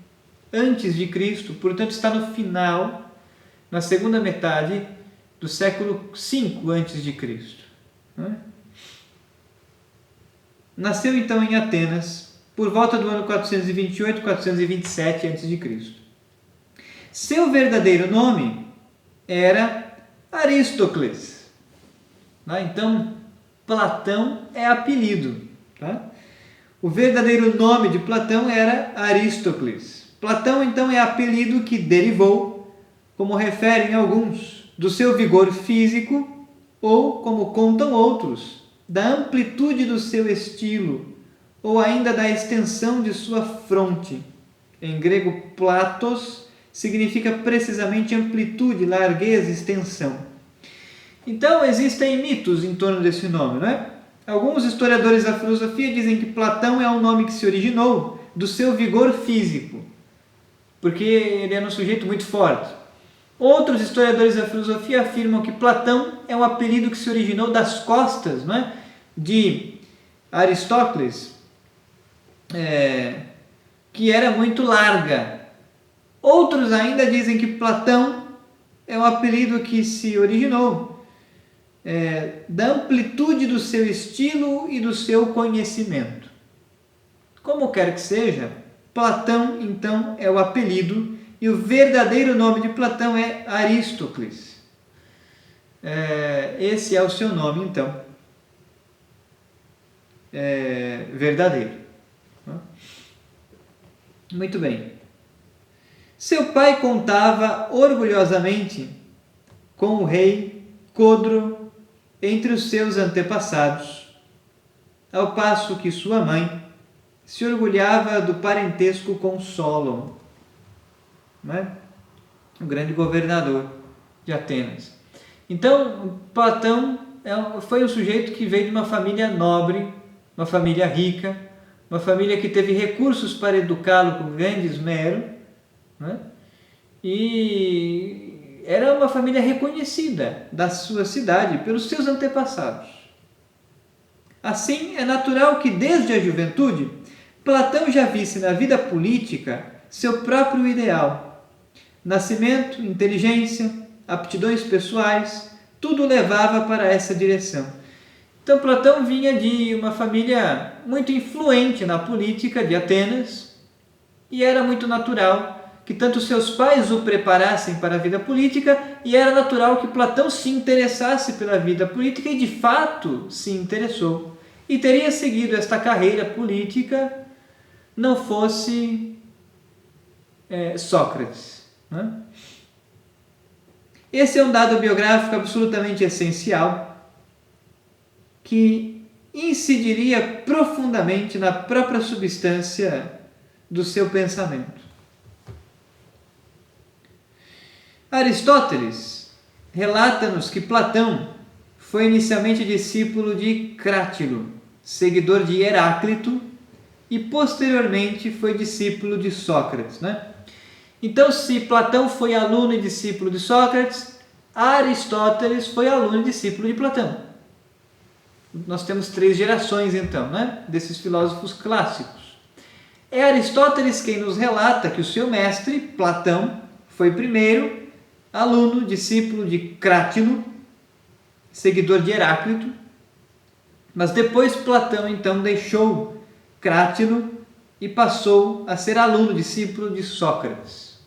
antes de Cristo, portanto está no final, na segunda metade do século V antes de Cristo. Nasceu então em Atenas por volta do ano 428, 427 a.C. Seu verdadeiro nome era Aristócles. Então, Platão é apelido. O verdadeiro nome de Platão era Aristócles. Platão, então, é apelido que derivou, como referem alguns, do seu vigor físico ou, como contam outros, da amplitude do seu estilo ou ainda da extensão de sua fronte. Em grego, platos significa precisamente amplitude, largueza, extensão. Então, existem mitos em torno desse nome, não é? Alguns historiadores da filosofia dizem que Platão é um nome que se originou do seu vigor físico, porque ele era um sujeito muito forte. Outros historiadores da filosofia afirmam que Platão é um apelido que se originou das costas, não é? De Aristóteles, que era muito larga. Outros ainda dizem que Platão é um apelido que se originou da amplitude do seu estilo e do seu conhecimento. Como quer que seja, Platão, então, é o apelido e o verdadeiro nome de Platão é Aristócles. Esse é o seu nome, então, verdadeiro. Muito bem. Seu pai contava orgulhosamente com o rei Codro entre os seus antepassados, ao passo que sua mãe se orgulhava do parentesco com Solon, o grande governador de Atenas. Então, Platão foi um sujeito que veio de uma família nobre, uma família rica, uma família que teve recursos para educá-lo com grande esmero, e era uma família reconhecida da sua cidade pelos seus antepassados. Assim, é natural que desde a juventude Platão já visse na vida política seu próprio ideal. Nascimento, inteligência, aptidões pessoais, tudo levava para essa direção. Então Platão vinha de uma família muito influente na política de Atenas e era muito natural que tanto seus pais o preparassem para a vida política e era natural que Platão se interessasse pela vida política e de fato se interessou e teria seguido esta carreira política não fosse Sócrates. Esse é um dado biográfico absolutamente essencial que incidiria profundamente na própria substância do seu pensamento. Aristóteles relata-nos que Platão foi inicialmente discípulo de Crátilo, seguidor de Heráclito, e posteriormente foi discípulo de Sócrates. Então, se Platão foi aluno e discípulo de Sócrates, Aristóteles foi aluno e discípulo de Platão. Nós temos 3 gerações, então, desses filósofos clássicos. É Aristóteles quem nos relata que o seu mestre, Platão, foi primeiro aluno, discípulo de Crátilo, seguidor de Heráclito, mas depois Platão, então, deixou Crátilo e passou a ser aluno, discípulo de Sócrates.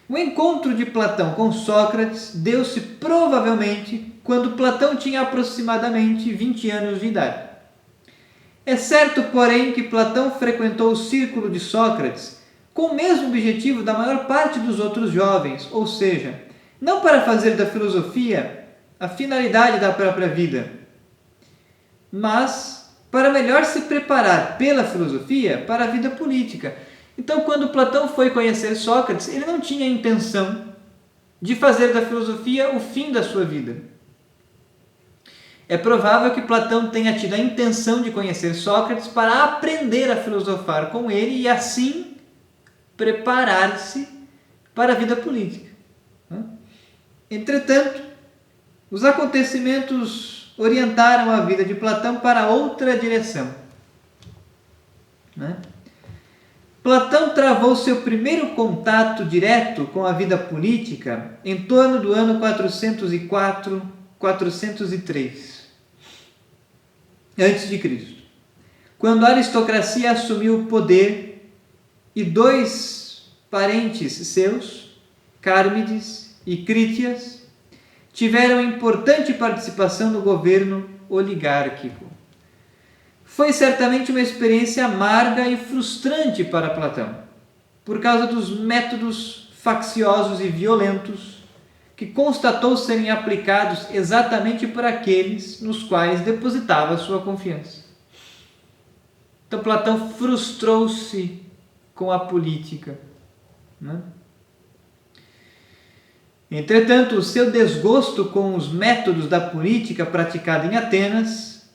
O encontro de Platão com Sócrates deu-se provavelmente quando Platão tinha aproximadamente 20 anos de idade. É certo, porém, que Platão frequentou o círculo de Sócrates com o mesmo objetivo da maior parte dos outros jovens, ou seja, não para fazer da filosofia a finalidade da própria vida, mas para melhor se preparar pela filosofia para a vida política. Então, quando Platão foi conhecer Sócrates, ele não tinha a intenção de fazer da filosofia o fim da sua vida. É provável que Platão tenha tido a intenção de conhecer Sócrates para aprender a filosofar com ele e assim preparar-se para a vida política. Entretanto, os acontecimentos orientaram a vida de Platão para outra direção, né? Platão travou seu primeiro contato direto com a vida política em torno do ano 404, 403 a.C., quando a aristocracia assumiu o poder e dois parentes seus, Cármides e Crítias, tiveram importante participação no governo oligárquico. Foi certamente uma experiência amarga e frustrante para Platão, por causa dos métodos facciosos e violentos que constatou serem aplicados exatamente por aqueles nos quais depositava sua confiança. Então Platão frustrou-se com a política, né? Entretanto, o seu desgosto com os métodos da política praticada em Atenas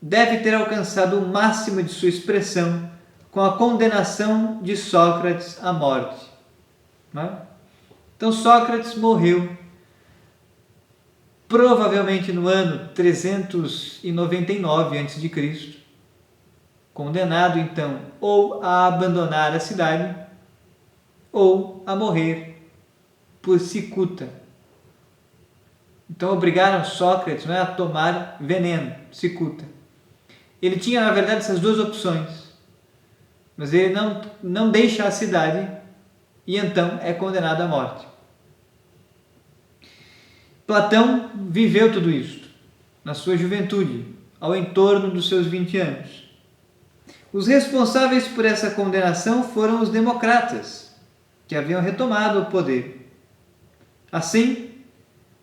deve ter alcançado o máximo de sua expressão com a condenação de Sócrates à morte, né? Então Sócrates morreu provavelmente no ano 399 a.C., condenado então ou a abandonar a cidade ou a morrer por cicuta. Então obrigaram Sócrates, né, a tomar veneno, cicuta. Ele tinha, na verdade, essas duas opções, mas ele não deixa a cidade e então é condenado à morte. Platão viveu tudo isso na sua juventude, ao entorno dos seus 20 anos. Os responsáveis por essa condenação foram os democratas, que haviam retomado o poder. Assim,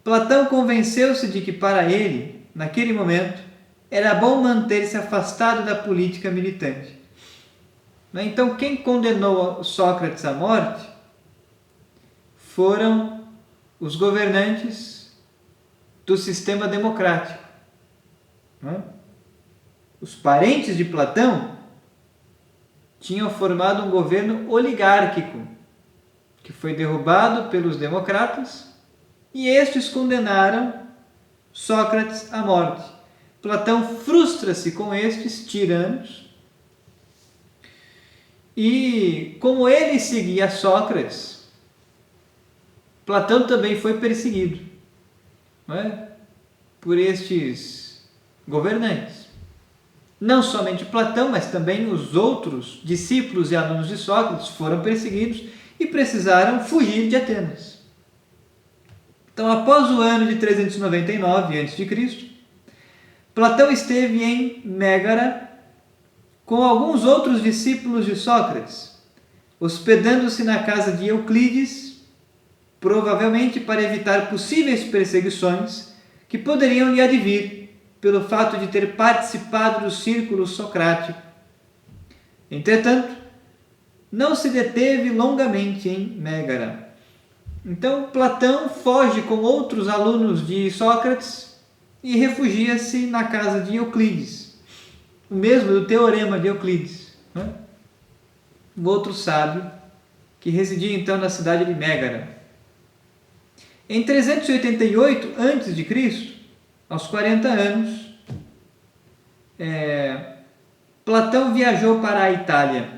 Platão convenceu-se de que para ele, naquele momento, era bom manter-se afastado da política militante. Então, quem condenou Sócrates à morte foram os governantes do sistema democrático. Os parentes de Platão tinham formado um governo oligárquico, que foi derrubado pelos democratas, e estes condenaram Sócrates à morte. Platão frustra-se com estes tiranos, e como ele seguia Sócrates, Platão também foi perseguido, não é? Por estes governantes. Não somente Platão, mas também os outros discípulos e alunos de Sócrates foram perseguidos e precisaram fugir de Atenas. Então, após o ano de 399 a.C., Platão esteve em Mégara com alguns outros discípulos de Sócrates, hospedando-se na casa de Euclides, provavelmente para evitar possíveis perseguições que poderiam lhe advir pelo fato de ter participado do círculo socrático. Entretanto, não se deteve longamente em Mégara. Então, Platão foge com outros alunos de Sócrates e refugia-se na casa de Euclides, o mesmo do Teorema de Euclides, né? Um outro sábio que residia então na cidade de Mégara. Em 388 a.C., aos 40 anos, Platão viajou para a Itália.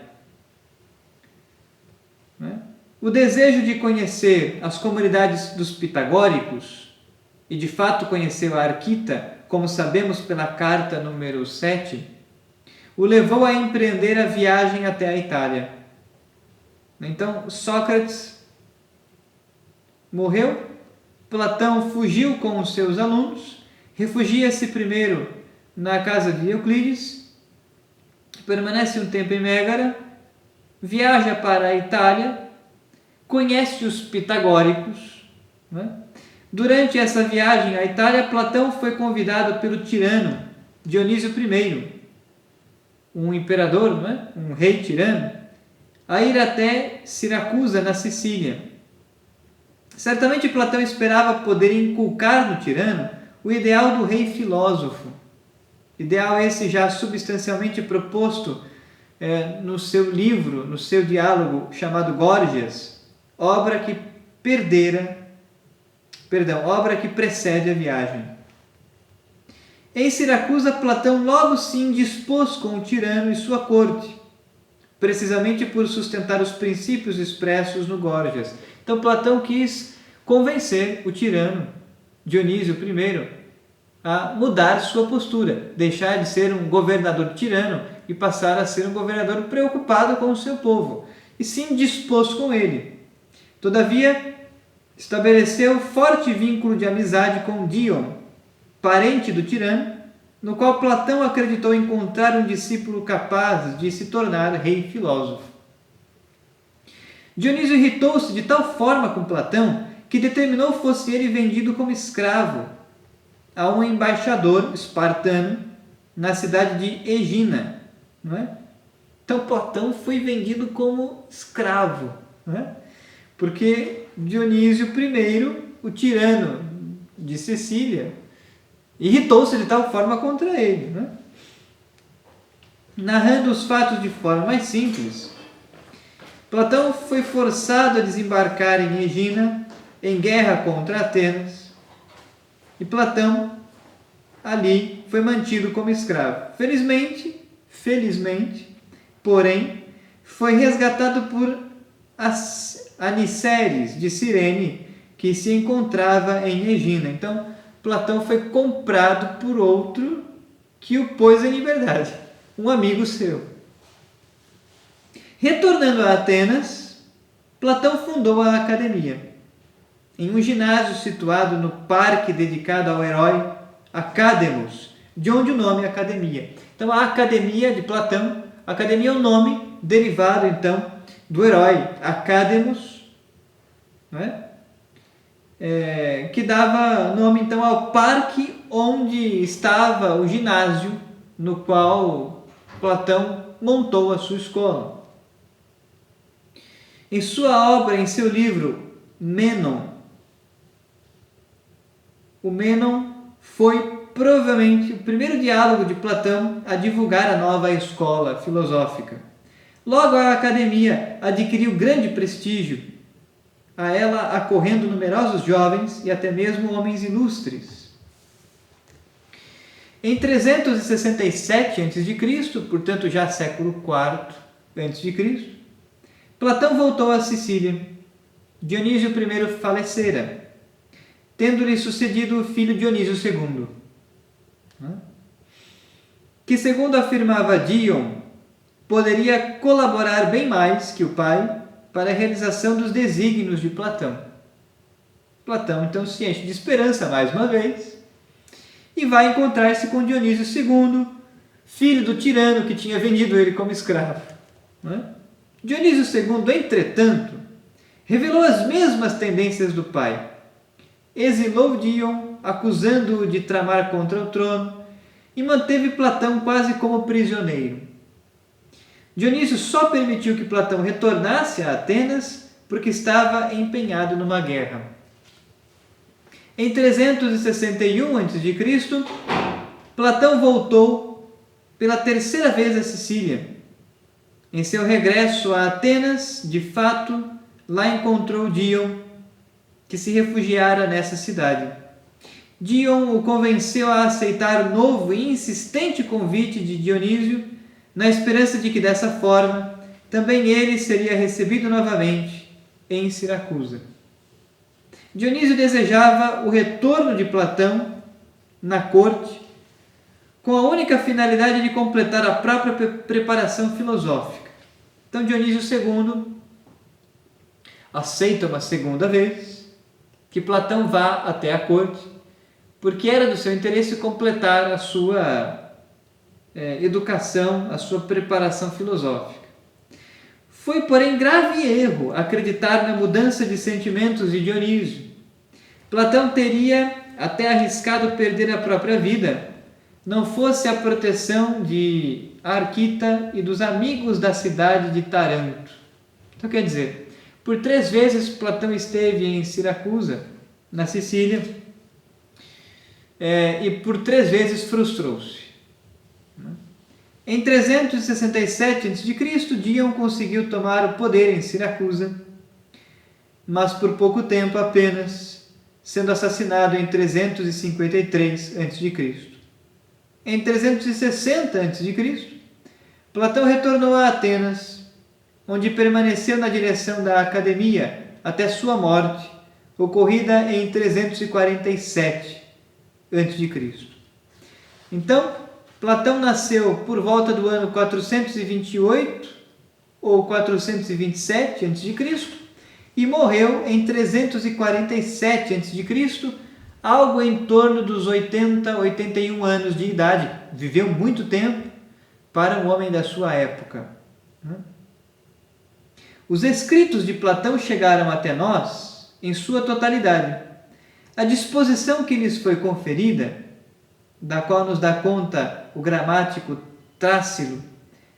O desejo de conhecer as comunidades dos pitagóricos, e de fato conheceu a Arquita, como sabemos pela carta número 7, o levou a empreender a viagem até a Itália. Então, Sócrates morreu, Platão fugiu com os seus alunos, refugia-se primeiro na casa de Euclides, permanece um tempo em Mégara, viaja para a Itália, conhece os pitagóricos, né? Durante essa viagem à Itália, Platão foi convidado pelo tirano Dionísio I, um imperador, né? Um rei tirano, a ir até Siracusa, na Sicília. Certamente Platão esperava poder inculcar no tirano o ideal do rei filósofo, ideal esse já substancialmente proposto no seu livro, no seu diálogo chamado Górgias, obra que perdera obra que precede a viagem. Em Siracusa, Platão logo se indispôs com o tirano e sua corte, precisamente por sustentar os princípios expressos no Gorgias. Então Platão quis convencer o tirano Dionísio I a mudar sua postura, deixar de ser um governador tirano e passar a ser um governador preocupado com o seu povo, e se indispôs com ele. Todavia, estabeleceu forte vínculo de amizade com Dion, parente do tirano, no qual Platão acreditou encontrar um discípulo capaz de se tornar rei filósofo. Dionísio irritou-se de tal forma com Platão que determinou fosse ele vendido como escravo a um embaixador espartano na cidade de Egina. Não é? Então Platão foi vendido como escravo, não é? Porque Dionísio I, o tirano de Sicília, irritou-se de tal forma contra ele. Né? Narrando os fatos de forma mais simples, Platão foi forçado a desembarcar em Egina em guerra contra Atenas, e Platão ali foi mantido como escravo. Felizmente, porém, foi resgatado por Aniceres de Cirene, que se encontrava em Egina. Então, Platão foi comprado por outro que o pôs em liberdade, um amigo seu. Retornando a Atenas, Platão fundou a Academia, em um ginásio situado no parque dedicado ao herói Academos, de onde o nome Academia. Então, a Academia de Platão, Academia é um nome derivado, então, do herói Academos, não é? Que dava nome então ao parque onde estava o ginásio no qual Platão montou a sua escola. Em sua obra, em seu livro Mênon, o Mênon foi provavelmente o primeiro diálogo de Platão a divulgar a nova escola filosófica. Logo, a academia adquiriu grande prestígio, a ela acorrendo numerosos jovens e até mesmo homens ilustres. Em 367 a.C., portanto já século IV a.C., Platão voltou a Sicília. Dionísio I falecera, tendo-lhe sucedido o filho Dionísio II, que, segundo afirmava Dion, poderia colaborar bem mais que o pai para a realização dos desígnios de Platão. Platão, então, se enche de esperança mais uma vez e vai encontrar-se com Dionísio II, filho do tirano que tinha vendido ele como escravo. Dionísio II, entretanto, revelou as mesmas tendências do pai. Exilou Dion, acusando-o de tramar contra o trono, e manteve Platão quase como prisioneiro. Dionísio só permitiu que Platão retornasse a Atenas porque estava empenhado numa guerra. Em 361 a.C., Platão voltou pela terceira vez a Sicília. Em seu regresso a Atenas, de fato, lá encontrou Dion, que se refugiara nessa cidade. Dion o convenceu a aceitar o novo e insistente convite de Dionísio, na esperança de que dessa forma também ele seria recebido novamente em Siracusa. Dionísio desejava o retorno de Platão na corte com a única finalidade de completar a própria preparação filosófica. Então Dionísio II aceita uma segunda vez que Platão vá até a corte, porque era do seu interesse completar a sua educação, a sua preparação filosófica. Foi, porém, grave erro acreditar na mudança de sentimentos de Dionísio. Platão teria até arriscado perder a própria vida, não fosse a proteção de Arquita e dos amigos da cidade de Taranto. Então, quer dizer, por 3 vezes Platão esteve em Siracusa, na Sicília, e por 3 vezes frustrou-se. Em 367 a.C., Dion conseguiu tomar o poder em Siracusa, mas por pouco tempo apenas, sendo assassinado em 353 a.C. Em 360 a.C., Platão retornou a Atenas, onde permaneceu na direção da academia até sua morte, ocorrida em 347 a.C. Então, Platão nasceu por volta do ano 428 ou 427 a.C. e morreu em 347 a.C., algo em torno dos 80, 81 anos de idade. Viveu muito tempo para um homem da sua época. Os escritos de Platão chegaram até nós em sua totalidade. A disposição que lhes foi conferida, da qual nos dá conta o gramático Tácilo,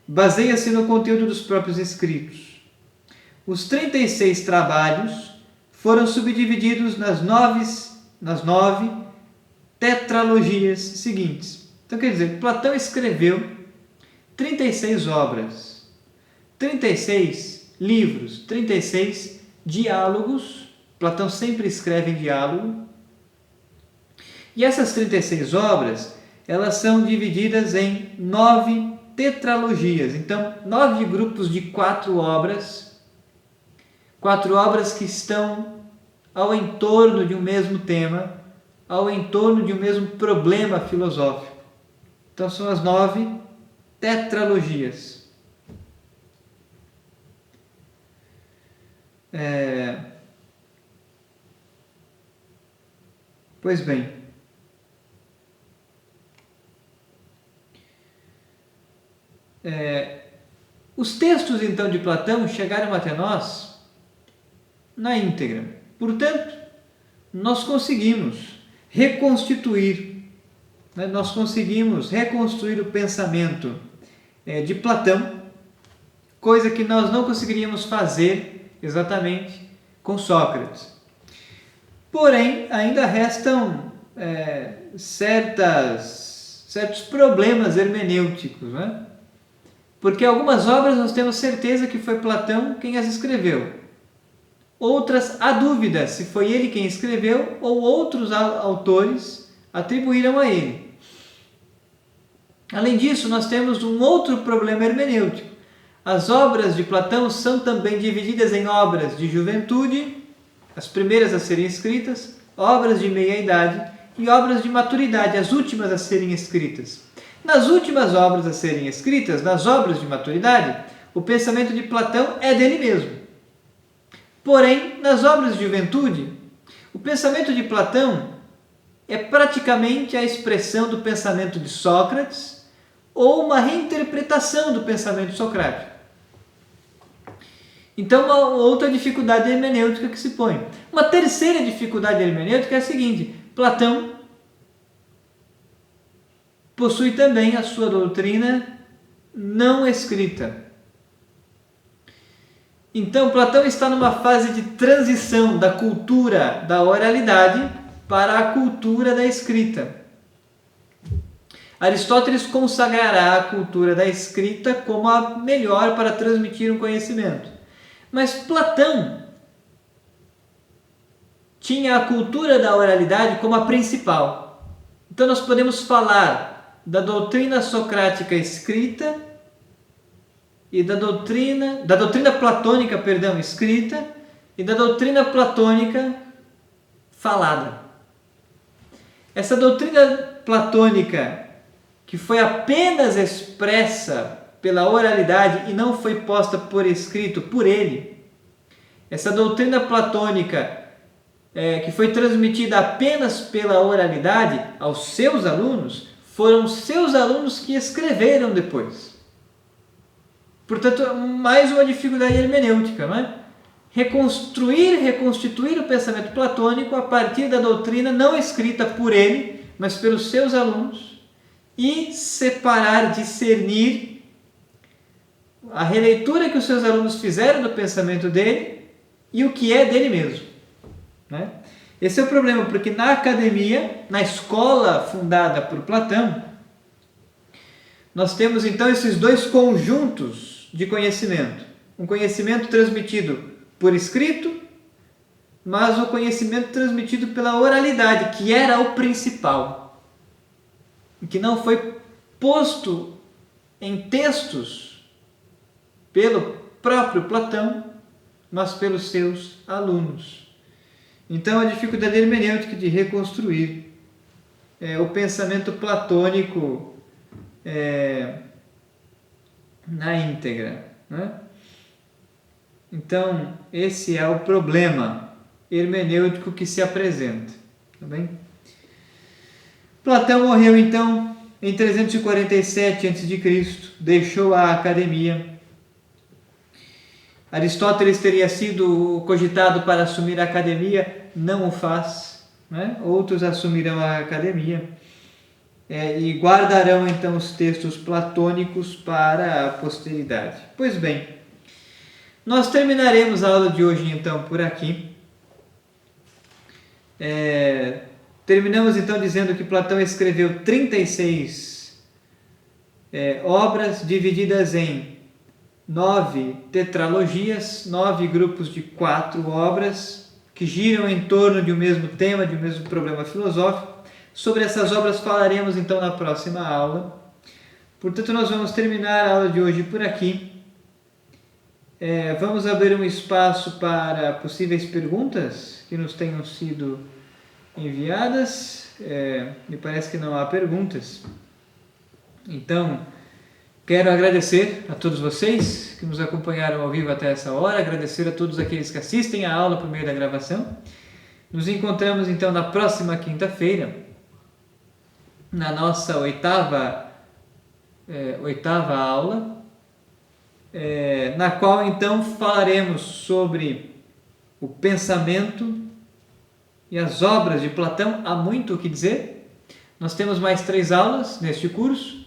baseia-se no conteúdo dos próprios escritos. Os 36 trabalhos foram subdivididos nas nove tetralogias seguintes. Então, quer dizer, Platão escreveu 36 obras, 36 livros, 36 diálogos. Platão sempre escreve em diálogo. E essas 36 obras, elas são divididas em 9 tetralogias. Então, 9 grupos de 4 obras que estão ao entorno de um mesmo tema, ao entorno de um mesmo problema filosófico. Então, são as 9 tetralogias. Pois bem, os textos então de Platão chegaram até nós na íntegra. Portanto, nós conseguimos reconstruir o pensamento de Platão, coisa que nós não conseguiríamos fazer exatamente com Sócrates. Porém, ainda restam certos problemas hermenêuticos, né? Porque algumas obras nós temos certeza que foi Platão quem as escreveu. Outras, há dúvida se foi ele quem escreveu ou outros autores atribuíram a ele. Além disso, nós temos um outro problema hermenêutico. As obras de Platão são também divididas em obras de juventude, as primeiras a serem escritas, obras de meia-idade e obras de maturidade, as últimas a serem escritas. Nas últimas obras a serem escritas, nas obras de maturidade, o pensamento de Platão é dele mesmo. Porém, nas obras de juventude, o pensamento de Platão é praticamente a expressão do pensamento de Sócrates ou uma reinterpretação do pensamento socrático. Então, uma outra dificuldade hermenêutica que se põe. Uma terceira dificuldade hermenêutica é a seguinte: Platão possui também a sua doutrina não escrita. Então, Platão está numa fase de transição da cultura da oralidade para a cultura da escrita. Aristóteles consagrará a cultura da escrita como a melhor para transmitir um conhecimento. Mas Platão tinha a cultura da oralidade como a principal. Então nós podemos falar da doutrina socrática escrita e da doutrina platônica, escrita, e da doutrina platônica falada. Essa doutrina platônica, que foi apenas expressa pela oralidade e não foi posta por escrito por ele, essa doutrina platônica que foi transmitida apenas pela oralidade aos seus alunos, foram seus alunos que escreveram depois. Portanto, mais uma dificuldade hermenêutica, não é? Reconstituir o pensamento platônico a partir da doutrina não escrita por ele, mas pelos seus alunos, e separar, discernir a releitura que os seus alunos fizeram do pensamento dele e o que é dele mesmo, né? Esse é o problema, porque na academia, na escola fundada por Platão, nós temos então esses dois conjuntos de conhecimento. Um conhecimento transmitido por escrito mas o conhecimento transmitido pela oralidade, que era o principal, e que não foi posto em textos pelo próprio Platão, mas pelos seus alunos. Então, a dificuldade hermenêutica de reconstruir o pensamento platônico na íntegra, né? Então, esse é o problema hermenêutico que se apresenta. Tá bem? Platão morreu, então, em 347 a.C., deixou a academia. Aristóteles teria sido cogitado para assumir a academia, não o faz, né? Outros assumirão a academia e guardarão então os textos platônicos para a posteridade. Pois bem, nós terminaremos a aula de hoje então por aqui. Terminamos então dizendo que Platão escreveu 36 obras divididas em 9 tetralogias, 9 grupos de 4 obras que giram em torno de um mesmo tema, de um mesmo problema filosófico. Sobre essas obras falaremos então na próxima aula. Portanto, nós vamos terminar a aula de hoje por aqui. Vamos abrir um espaço para possíveis perguntas que nos tenham sido enviadas. Me parece que não há perguntas. Então, quero agradecer a todos vocês que nos acompanharam ao vivo até essa hora, agradecer a todos aqueles que assistem a aula por meio da gravação. Nos encontramos então na próxima quinta-feira, na nossa oitava aula, na qual então falaremos sobre o pensamento e as obras de Platão. Há muito o que dizer. Nós temos mais 3 aulas neste curso,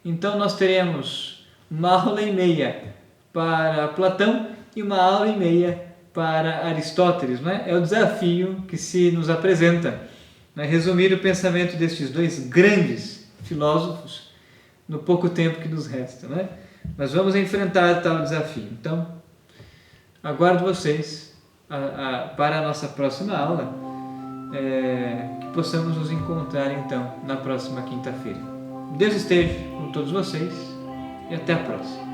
então nós teremos uma aula e meia para Platão e uma aula e meia para Aristóteles, né? É o desafio que se nos apresenta, né? Resumir o pensamento destes 2 grandes filósofos no pouco tempo que nos resta, né? Mas vamos enfrentar tal desafio. Então, aguardo vocês para a nossa próxima aula, que possamos nos encontrar então na próxima quinta-feira. Deus esteja com todos vocês e até a próxima.